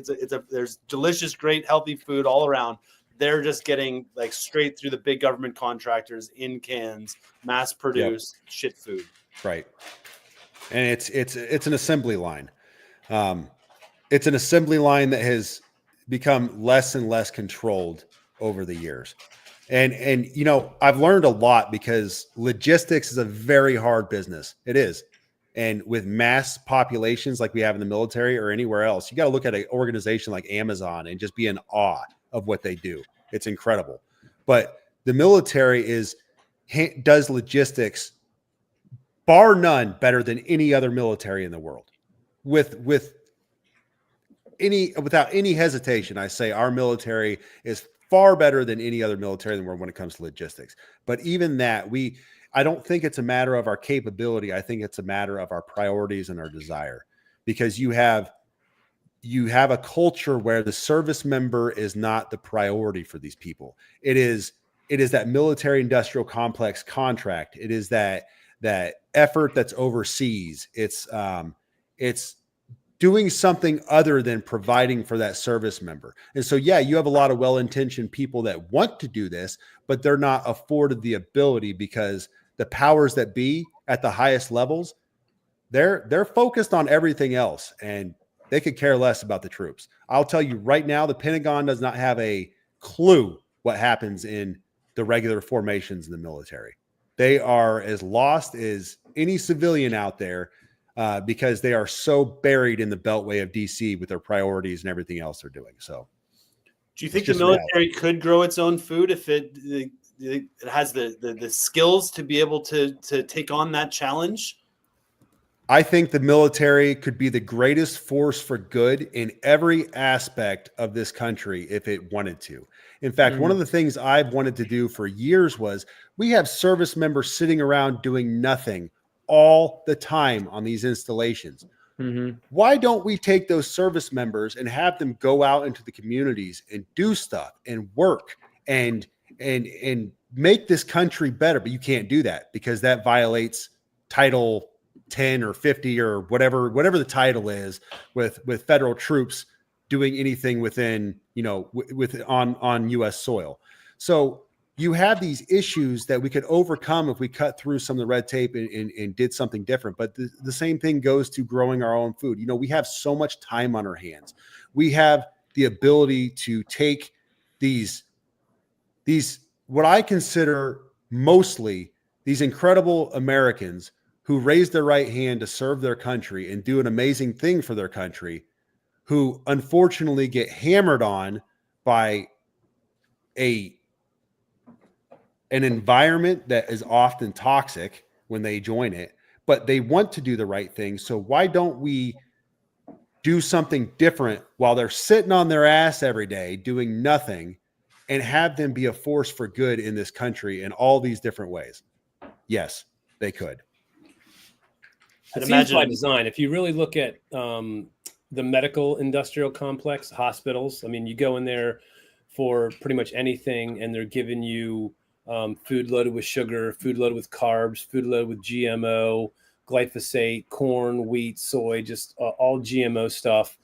there's delicious, great, healthy food all around. They're just getting like straight through the big government contractors in cans, mass produced shit food. Right. And it's an assembly line. It's an assembly line that has become less and less controlled over the years. And I've learned a lot because logistics is a very hard business. It is. And with mass populations like we have in the military or anywhere else, you got to look at an organization like Amazon and just be in awe of what they do. It's incredible. But the military does logistics bar none better than any other military in the world. Without any hesitation, I say our military is far better than any other military in the world when it comes to logistics. But even that, I don't think it's a matter of our capability. I think it's a matter of our priorities and our desire, because you have a culture where the service member is not the priority for these people. It is that military industrial complex contract. It is that effort that's overseas. It's doing something other than providing for that service member. And so, yeah, you have a lot of well-intentioned people that want to do this, but they're not afforded the ability because the powers that be at the highest levels, they're focused on everything else, and they could care less about the troops. I'll tell you right now, the Pentagon does not have a clue what happens in the regular formations in the military. They are as lost as any civilian out there because they are so buried in the beltway of DC with their priorities and everything else they're doing. So, do you think the military could grow its own food if it has the skills to be able to take on that challenge? I think the military could be the greatest force for good in every aspect of this country if it wanted to. In fact, one of the things I've wanted to do for years was we have service members sitting around doing nothing all the time on these installations. Mm-hmm. Why don't we take those service members and have them go out into the communities and do stuff and work and make this country better? But you can't do that because that violates Title 10 or 50 or whatever the title is with federal troops doing anything within, on U.S. soil. So you have these issues that we could overcome if we cut through some of the red tape and did something different. But the same thing goes to growing our own food. We have so much time on our hands. We have the ability to take these what I consider mostly these incredible Americans who raise their right hand to serve their country and do an amazing thing for their country, who unfortunately get hammered on by an environment that is often toxic when they join it, but they want to do the right thing. So why don't we do something different while they're sitting on their ass every day doing nothing and have them be a force for good in this country in all these different ways? Yes, they could. It seems by design. If you really look at the medical industrial complex, hospitals, I mean, you go in there for pretty much anything, and they're giving you food loaded with sugar, food loaded with carbs, food loaded with GMO, glyphosate, corn, wheat, soy, just all GMO stuff,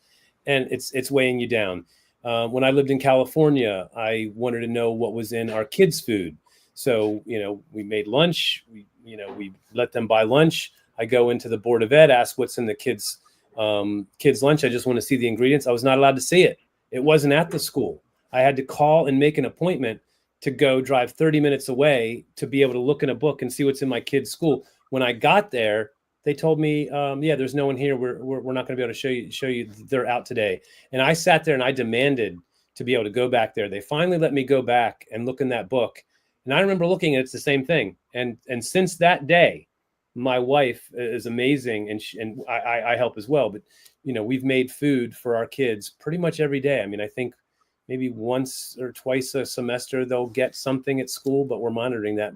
and it's weighing you down. When I lived in California, I wanted to know what was in our kids' food. So, we made lunch, we let them buy lunch. I go into the Board of Ed, ask what's in the kids' lunch. I just want to see the ingredients. I was not allowed to see it. It wasn't at the school. I had to call and make an appointment to go drive 30 minutes away to be able to look in a book and see what's in my kid's school. When I got there, they told me, yeah, there's no one here. We're not going to be able to show you. They're out today. And I sat there and I demanded to be able to go back there. They finally let me go back and look in that book. And I remember looking and it's the same thing. And since that day, my wife is amazing, and I help as well. But we've made food for our kids pretty much every day. I mean, I think maybe once or twice a semester they'll get something at school, but we're monitoring that.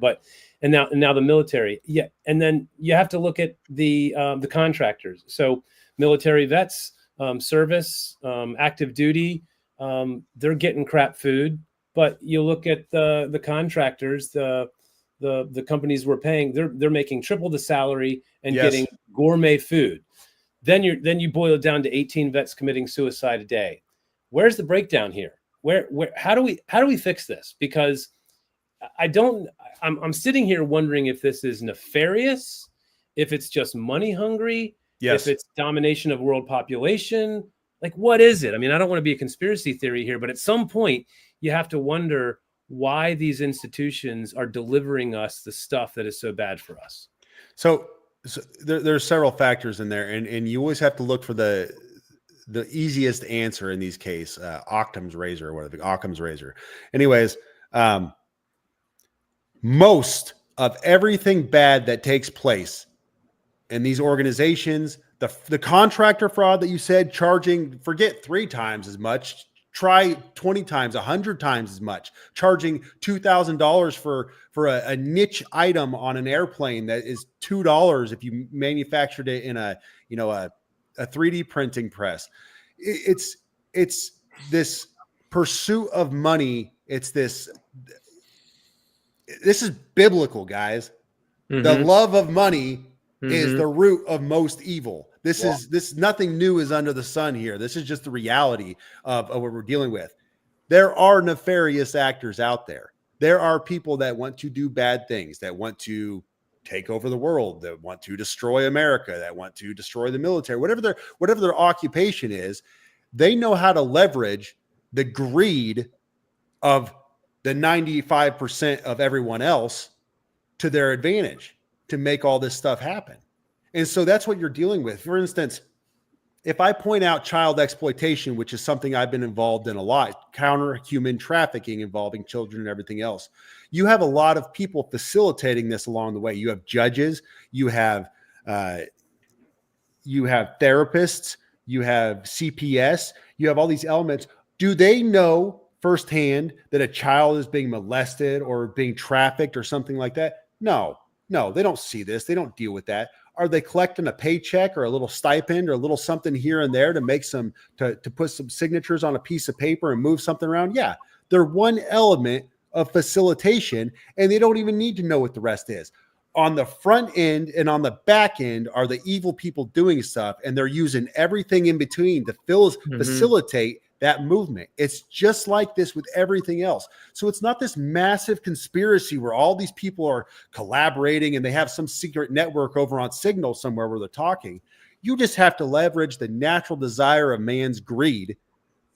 And now the military, yeah. And then you have to look at the contractors. So military vets, service, active duty, they're getting crap food. But you look at the contractors, the companies we're paying, they're making triple the salary and getting gourmet food. Then you boil it down to 18 vets committing suicide a day. Where's the breakdown here? Where how do we fix this? Because I'm sitting here wondering if this is nefarious, if it's just money hungry, if it's domination of world population. Like, what is it? I mean, I don't want to be a conspiracy theory here, but at some point you have to wonder why these institutions are delivering us the stuff that is so bad for us. So there's several factors in there, and you always have to look for the easiest answer in these cases. Occam's razor, or whatever, Occam's razor. Anyways, most of everything bad that takes place in these organizations, the contractor fraud that you said, charging, forget 3 times as much, try 20 times, 100 times as much, charging $2,000 for a niche item on an airplane that is $2 if you manufactured it in a 3D printing press. It's this pursuit of money. This is biblical, guys. Mm-hmm. The love of money is the root of most evil. This nothing new is under the sun here. This is just the reality of what we're dealing with. There are nefarious actors out there. There are people that want to do bad things, that want to take over the world, that want to destroy America, that want to destroy the military, whatever their occupation is. They know how to leverage the greed of the 95% of everyone else to their advantage to make all this stuff happen. And so that's what you're dealing with. For instance, if I point out child exploitation, which is something I've been involved in a lot, counter human trafficking involving children and everything else, you have a lot of people facilitating this along the way. You have judges, you have therapists, you have CPS, you have all these elements. Do they know firsthand that a child is being molested or being trafficked or something like that? No, they don't see this. They don't deal with that. Are they collecting a paycheck or a little stipend or a little something here and there to make to put some signatures on a piece of paper and move something around? Yeah, they're one element of facilitation, and they don't even need to know what the rest is. On the front end and on the back end are the evil people doing stuff, and they're using everything in between to facilitate that movement. It's just like this with everything else. So it's not this massive conspiracy where all these people are collaborating and they have some secret network over on Signal somewhere where they're talking. You just have to leverage the natural desire of man's greed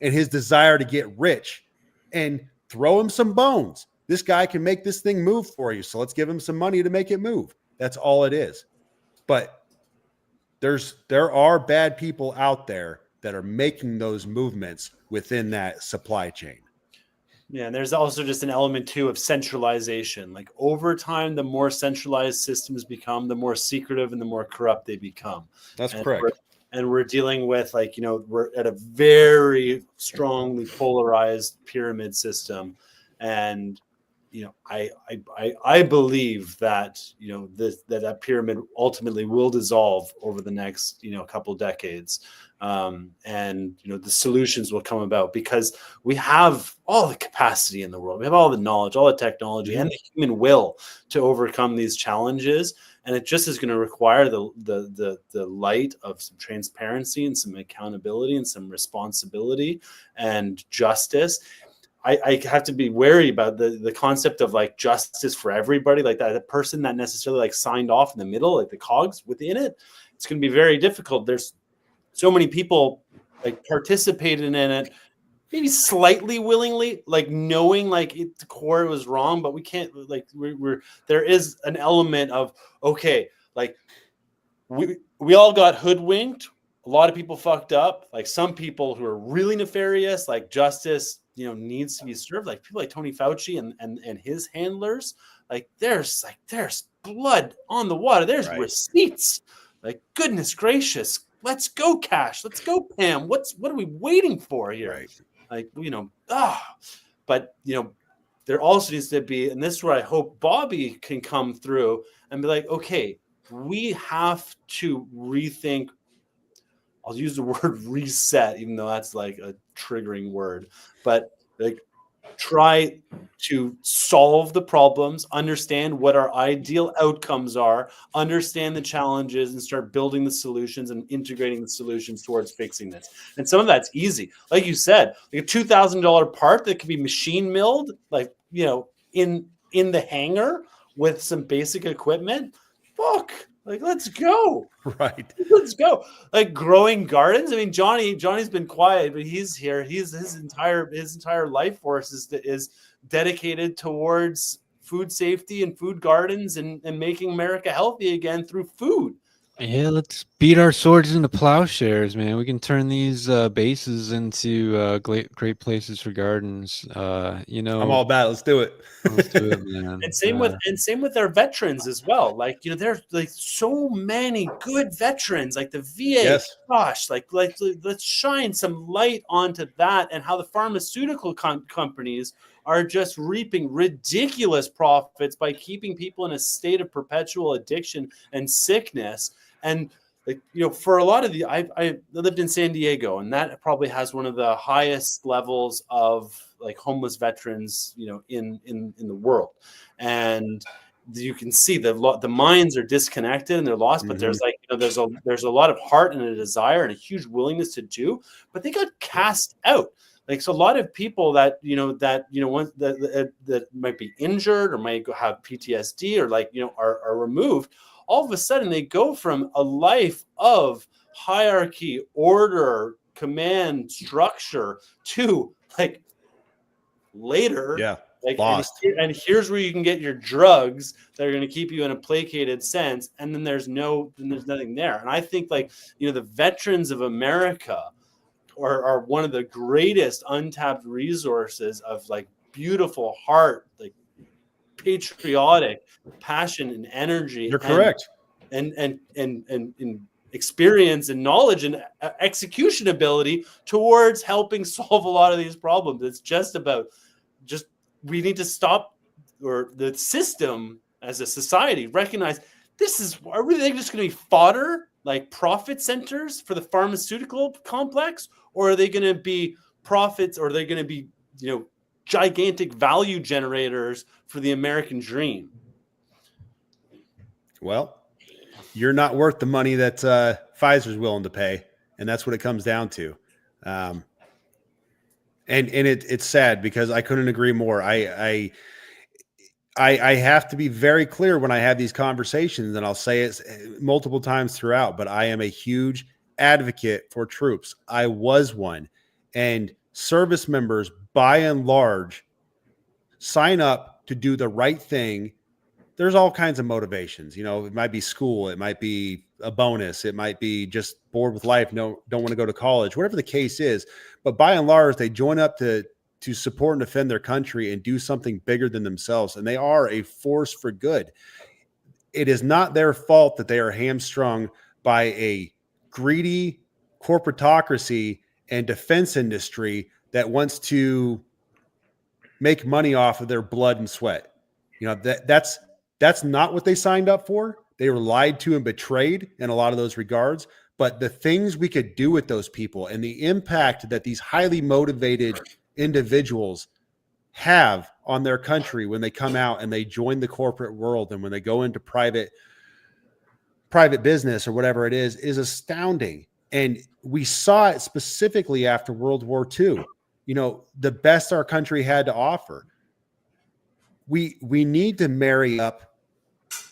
and his desire to get rich and throw him some bones. This guy can make this thing move for you, so let's give him some money to make it move. That's all it is. But there are bad people out there that are making those movements within that supply chain. Yeah, and there's also just an element too of centralization. Like over time, the more centralized systems become, the more secretive and the more corrupt they become. That's correct. We're dealing with we're at a very strongly polarized pyramid system, and I believe that that pyramid ultimately will dissolve over the next couple decades, and the solutions will come about because we have all the capacity in the world, we have all the knowledge, all the technology, and the human will to overcome these challenges. And it just is going to require the light of some transparency and some accountability and some responsibility and justice. I have to be wary about the concept of like justice for everybody, like that the person that necessarily like signed off in the middle, like the cogs within it. It's going to be very difficult. There's so many people like participated in it, maybe slightly willingly, like knowing like the core was wrong, but we can't like we're there is an element of okay, like we all got hoodwinked. A lot of people fucked up. Like some people who are really nefarious, like justice, needs to be served. Like people like Tony Fauci and his handlers. Like there's blood on the water. There's receipts. Like goodness gracious, let's go, Cash. Let's go, Pam. What are we waiting for here? Right. Like but there also needs to be, and this is where I hope Bobby can come through and be like, okay, we have to rethink. I'll use the word reset, even though that's like a triggering word, but like try to solve the problems, understand what our ideal outcomes are, understand the challenges, and start building the solutions and integrating the solutions towards fixing this. And some of that's easy. Like you said, like a $2,000 part that can be machine milled, like, in the hangar with some basic equipment. Fuck. Like, let's go. Right. Let's go. Like growing gardens. I mean, Johnny's been quiet, but he's here. His entire life force is dedicated towards food safety and food gardens and making America healthy again through food. Yeah, let's beat our swords into plowshares, man. We can turn these bases into great places for gardens. I'm all about it. Let's do it. Let's do it, man. And same with our veterans as well. Like, there's like so many good veterans, like the VA. Yes. Gosh, like let's shine some light onto that and how the pharmaceutical companies are just reaping ridiculous profits by keeping people in a state of perpetual addiction and sickness. And like, for a lot of I lived in San Diego, and that probably has one of the highest levels of like homeless veterans, in the world. And you can see the minds are disconnected and they're lost, but there's like, there's a lot of heart and a desire and a huge willingness to do, but they got cast out. Like, so a lot of people that might be injured or might have PTSD or like, are removed, all of a sudden they go from a life of hierarchy, order, command, structure to like later. Yeah. Like, lost. and here's where you can get your drugs that are going to keep you in a placated sense. And then there's nothing there. And I think like, the veterans of America are one of the greatest untapped resources of like beautiful heart, like patriotic passion and energy. You're correct. And experience and knowledge and execution ability towards helping solve a lot of these problems. It's just about we need to stop, or the system as a society recognize are they just going to be fodder, like profit centers for the pharmaceutical complex, or are they going to be profits, or are they going to be, gigantic value generators for the American dream? Well, you're not worth the money that Pfizer's willing to pay, and that's what it comes down to. And it's sad because I couldn't agree more. I have to be very clear when I have these conversations, and I'll say it multiple times throughout, but I am a huge advocate for troops. I was one, and service members, by and large, sign up to do the right thing. There's all kinds of motivations. It might be school. It might be a bonus. It might be just bored with life. No, don't want to go to college, whatever the case is. But by and large, they join up to support and defend their country and do something bigger than themselves. And they are a force for good. It is not their fault that they are hamstrung by a greedy corporatocracy and defense industry that wants to make money off of their blood and sweat. That's not what they signed up for. They were lied to and betrayed in a lot of those regards. But the things we could do with those people and the impact that these highly motivated individuals have on their country when they come out and they join the corporate world and when they go into private business or whatever it is astounding. And we saw it specifically after World War II. The best our country had to offer. We need to marry up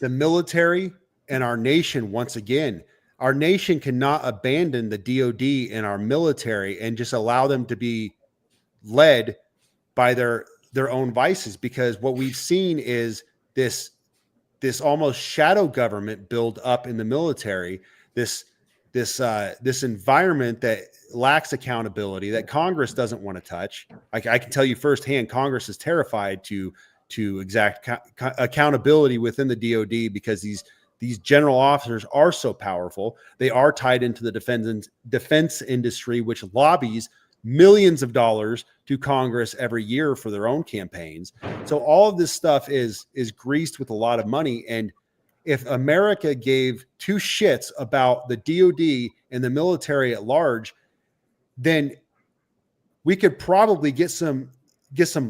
the military and our nation once again. Our nation cannot abandon the DOD and our military and just allow them to be led by their own vices, because what we've seen is this almost shadow government build up in the military, this environment that lacks accountability, that Congress doesn't want to touch. I can tell you firsthand, Congress is terrified to exact accountability within the DoD, because these general officers are so powerful. They are tied into the defense industry, which lobbies millions of dollars to Congress every year for their own campaigns. So all of this stuff is greased with a lot of money. And if America gave two shits about the DoD and the military at large, then we could probably get some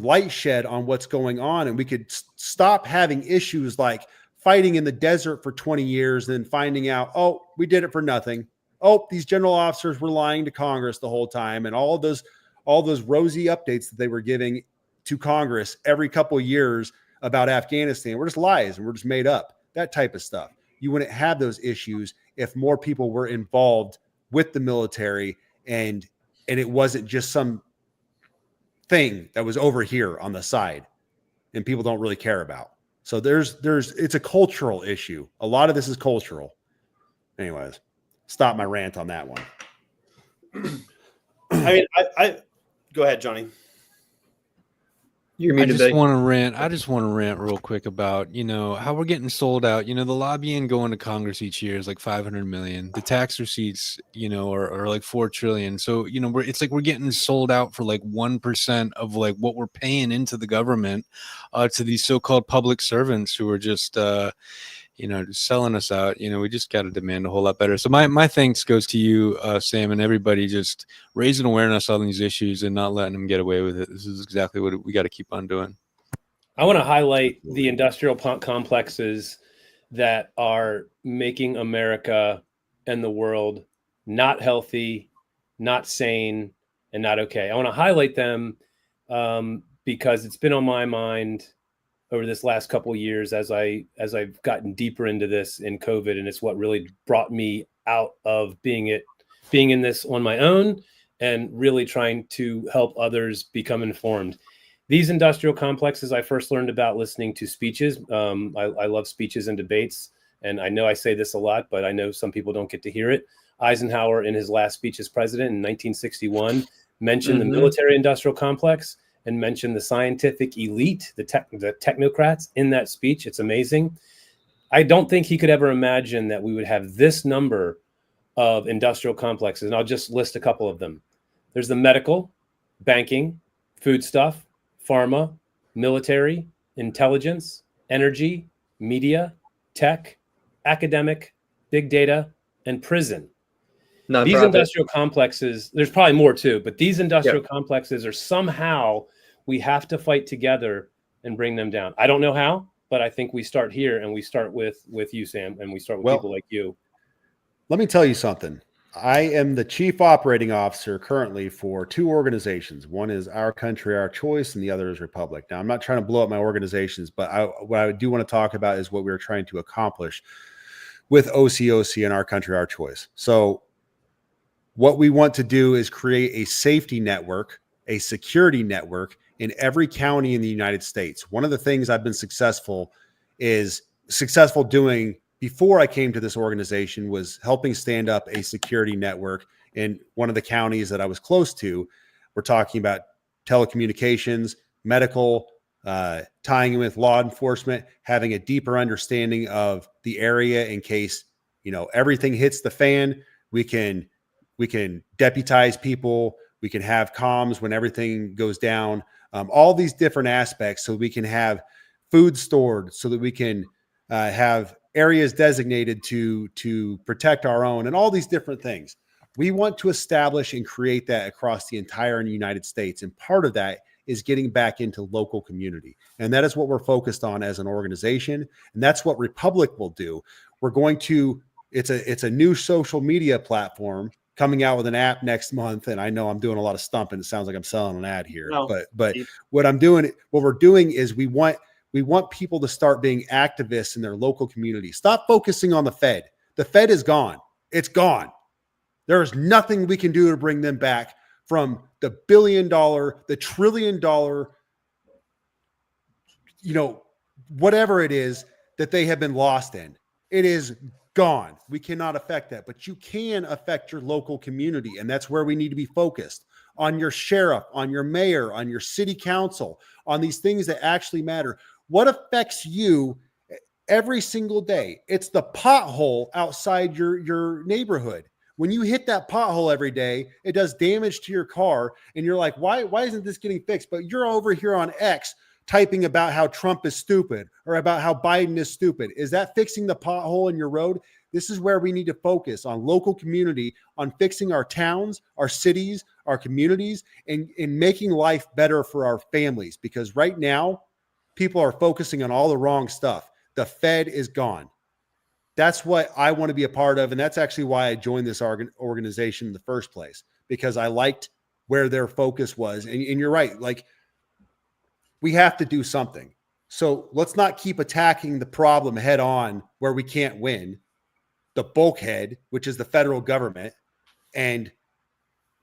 light shed on what's going on, and we could stop having issues like fighting in the desert for 20 years and then finding out, oh, we did it for nothing. Oh, these general officers were lying to Congress the whole time, and all those rosy updates that they were giving to Congress every couple of years about Afghanistan were just lies and were just made up. That type of stuff. You wouldn't have those issues if more people were involved with the military, and it wasn't just some thing that was over here on the side and people don't really care about. So it's a cultural issue. A lot of this is cultural. Anyways, stop my rant on that one. I mean, I go ahead, Johnny. You're I muted. just want to rant real quick about, how we're getting sold out. The lobbying going to Congress each year is like 500 million. The tax receipts, are like 4 trillion. So, it's like we're getting sold out for like 1% of like what we're paying into the government to these so-called public servants who are just just selling us out. We just got to demand a whole lot better. So my thanks goes to you, Sam, and everybody just raising awareness on these issues and not letting them get away with it. This is exactly what we got to keep on doing. I want to highlight the industrial complexes that are making America and the world not healthy, not sane, and not okay. I want to highlight them because it's been on my mind over this last couple of years as I've gotten deeper into this in COVID, and it's what really brought me out of being in this on my own and really trying to help others become informed. These industrial complexes I first learned about listening to speeches. I love speeches and debates, and I know I say this a lot, but I know some people don't get to hear it. Eisenhower, in his last speech as president in 1961, mentioned the military industrial complex and mentioned the scientific elite, the technocrats in that speech. It's amazing. I don't think he could ever imagine that we would have this number of industrial complexes. And I'll just list a couple of them. There's the medical, banking, foodstuff, pharma, military, intelligence, energy, media, tech, academic, big data, and prison. These industrial complexes, there's probably more too, but these industrial complexes are somehow, we have to fight together and bring them down. I don't know how, but I think we start here, and we start with you, Sam, and we start with people like you. Let me tell you something. I am the chief operating officer currently for 2 organizations. One is Our Country, Our Choice, and the other is Republic. Now, I'm not trying to blow up my organizations, but what I do want to talk about is what we're trying to accomplish with OCOC and Our Country, Our Choice. So what we want to do is create a safety network, a security network in every county in the United States. One of the things I've been successful doing before I came to this organization was helping stand up a security network in one of the counties that I was close to. We're talking about telecommunications, medical, tying in with law enforcement, having a deeper understanding of the area in case, everything hits the fan. We can deputize people. We can have comms when everything goes down. All these different aspects, so we can have food stored, so that we can have areas designated to protect our own, and all these different things. We want to establish and create that across the entire United States. And part of that is getting back into local community. And that is what we're focused on as an organization. And that's what Republic will do. We're going to, it's a new social media platform coming out with an app next month. And I know I'm doing a lot of stumping. It sounds like I'm selling an ad here, but what we're doing is we want people to start being activists in their local community. Stop focusing on the Fed. The Fed is gone. It's gone. There is nothing we can do to bring them back. from the $1 billion, the $1 trillion, whatever it is that they have been lost in. It is gone. We cannot affect that, but you can affect your local community. And that's where we need to be focused on your sheriff, on your mayor, on your city council, on these things that actually matter. What affects you every single day? It's the pothole outside your neighborhood. When you hit that pothole every day, it does damage to your car. And you're like, why isn't this getting fixed? But you're over here on X typing about how Trump is stupid or about how Biden is stupid. Is that fixing the pothole in your road? This is where we need to focus on local community, on fixing our towns, our cities, our communities, and making life better for our families. Because right now, people are focusing on all the wrong stuff. The Fed is gone. That's what I want to be a part of. And that's actually why I joined this organization in the first place, because I liked where their focus was. And you're right. Like, we have to do something. So let's not keep attacking the problem head on where we can't win, the bulkhead, which is the federal government, and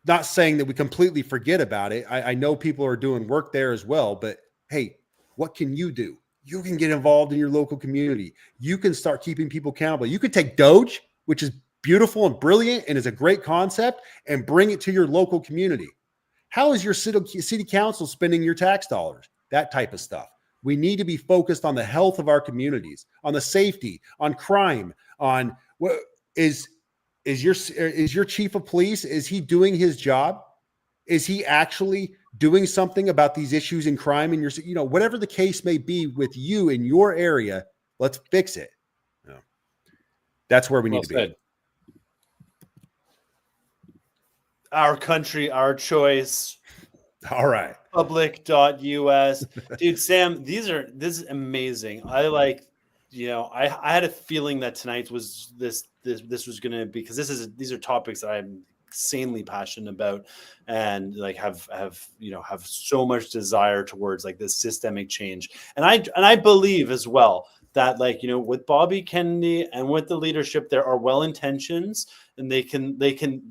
not saying that we completely forget about it. I know people are doing work there as well, but hey, what can you do? You can get involved in your local community. You can start keeping people accountable. You could take Doge, which is beautiful and brilliant and is a great concept, and bring it to your local community. How is your city council spending your tax dollars? That type of stuff. We need to be focused on the health of our communities, on the safety, on crime, on what is your chief of police? Is he doing his job? Is he actually doing something about these issues in crime in your, whatever the case may be with you in your area? Let's fix it. That's where we need to be. Our country, our choice. All right. Public.us. Dude, Sam, this is amazing. I had a feeling that tonight was this was going to be, because these are topics that I'm insanely passionate about, and like have so much desire towards like this systemic change. And I believe as well that with Bobby Kennedy and with the leadership, there are well intentions, and they can,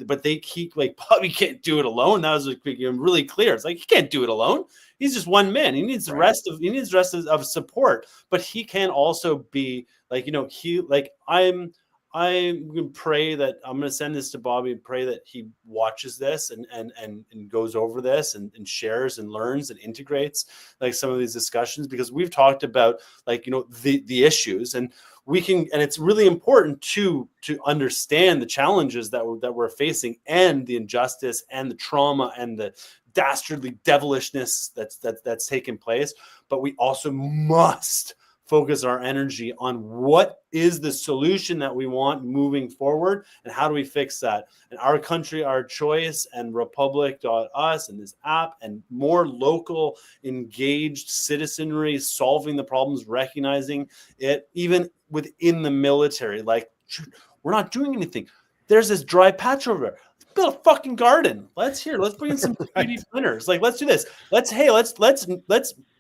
but they keep, like, Bobby can't do it alone. That was really clear. It's like, he can't do it alone. He's just one man. He needs the rest of support, but he can also be I'm going to pray that I'm going to send this to Bobby and pray that he watches this and goes over this and shares and learns and integrates like some of these discussions, because we've talked about the issues, and it's really important to understand the challenges that we're facing, and the injustice and the trauma and the dastardly devilishness that's taken place. But we also must focus our energy on what is the solution that we want moving forward, and how do we fix that. And Our Country, Our Choice, and Republic.us, and this app, and more local engaged citizenry solving the problems, recognizing it, even within the military. Like, we're not doing anything. There's this dry patch over there. Let's build a fucking garden. Let's bring in some 3D printers. Like, let's do this. Let's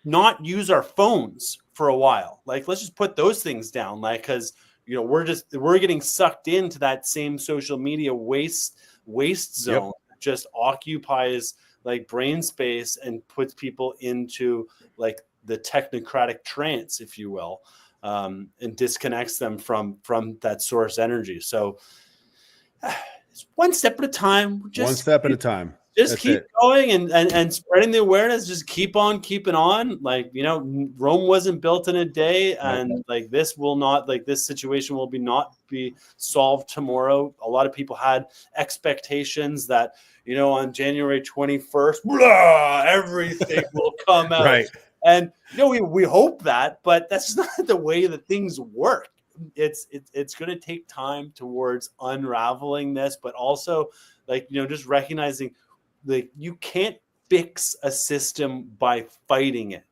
not use our phones for a while. Like, let's just put those things down. Like, because we're getting sucked into that same social media waste zone. Yep. That just occupies like brain space and puts people into like the technocratic trance, if you will, and disconnects them from that source energy. So it's one step at a time. One step at a time. Just keep going and spreading the awareness. Just keep on keeping on. Like, Rome wasn't built in a day, and like this situation will not be solved tomorrow. A lot of people had expectations that, on January 21st, everything will come out. Right. And we hope that, but that's not the way that things work. It's going to take time towards unraveling this, but also just recognizing you can't fix a system by fighting it.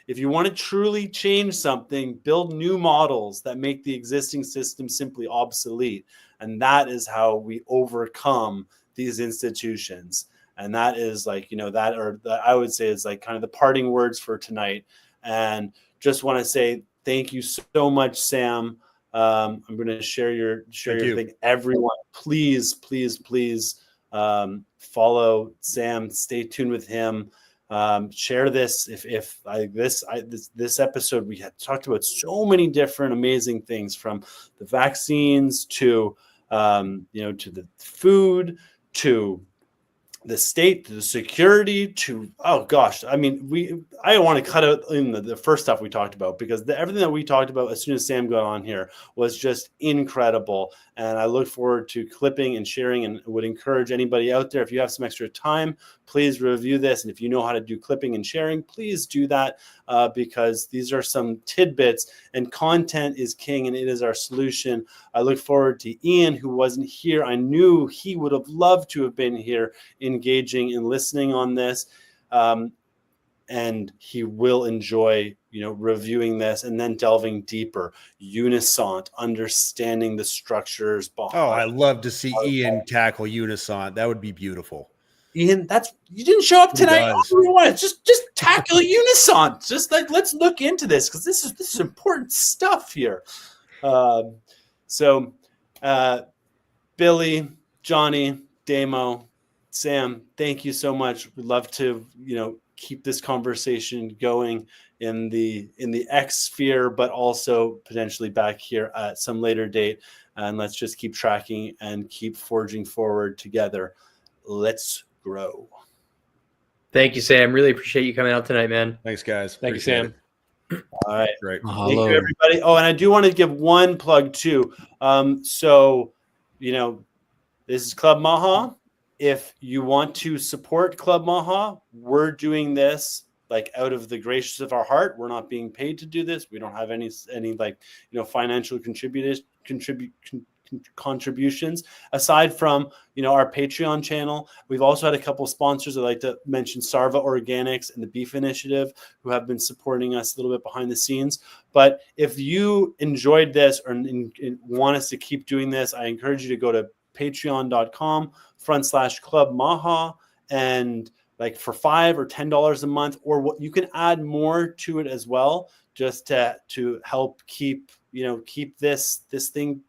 If you want to truly change something, build new models that make the existing system simply obsolete. And that is how we overcome these institutions. And that is I would say is like kind of the parting words for tonight. And just want to say thank you so much, Sam. I'm going to share your thing. Everyone, please Follow Sam, stay tuned with him. Share this. This episode, we had talked about so many different amazing things, from the vaccines to to the food, to the state, to the security, to, oh gosh, I mean, I don't want to cut out in the first stuff we talked about, because everything that we talked about as soon as Sam got on here was just incredible. And I look forward to clipping and sharing, and would encourage anybody out there, if you have some extra time, please review this. And if you know how to do clipping and sharing, please do that, because these are some tidbits, and content is king, and it is our solution. I look forward to Ian, who wasn't here. I knew he would have loved to have been here, engaging and listening on this. And he will enjoy, reviewing this and then delving deeper. Unisont, understanding the structures behind. Oh, I love to see Ian tackle Unisont. That would be beautiful. Ian, you didn't show up tonight. Just tackle Unisont. Just let's look into this, because this is important stuff here. So Billy, Johnny, Damo, Sam, thank you so much. We'd love to, keep this conversation going in the X sphere, but also potentially back here at some later date. And let's just keep tracking and keep forging forward together. Let's grow. Thank you, Sam. Really appreciate you coming out tonight, man. Thanks, guys. Thank you, Sam. All right. Great. Thank you, everybody. Oh, and I do want to give one plug too. So, this is Club MAHA. If you want to support Club MAHA, we're doing this out of the gracious of our heart. We're not being paid to do this. We don't have any financial contributions aside from our Patreon channel. We've also had a couple of sponsors. I'd like to mention Sarva Organics and the Beef Initiative, who have been supporting us a little bit behind the scenes. But if you enjoyed this or want us to keep doing this, I encourage you to go to patreon.com/Club MAHA, and for $5 or $10 a month, or what you can add more to it as well, just to help keep this thing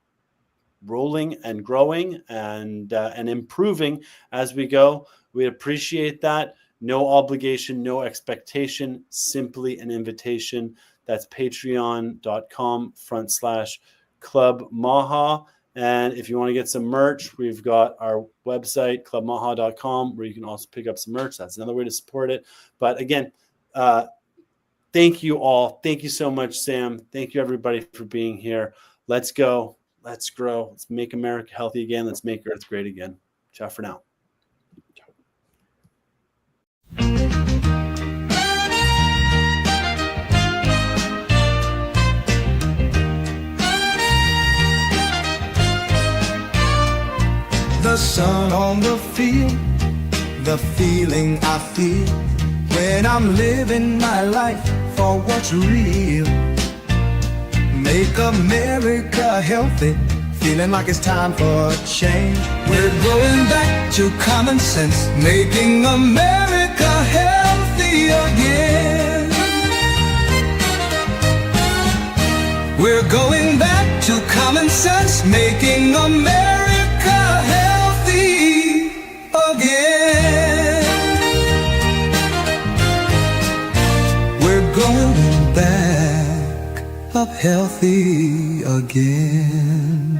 rolling and growing and improving as we go. We appreciate that. No obligation, no expectation, simply an invitation. That's patreon.com/Club MAHA. And if you want to get some merch, we've got our website, clubmaha.com, where you can also pick up some merch. That's another way to support it. But again, thank you all. Thank you so much, Sam. Thank you, everybody, for being here. Let's go. Let's grow. Let's make America healthy again. Let's make Earth great again. Ciao for now. The sun on the field, the feeling I feel when I'm living my life for what's real. Make America healthy, feeling like it's time for a change. We're going back to common sense, making America healthy again. We're going back to common sense, making America healthy again. We're going back up healthy again.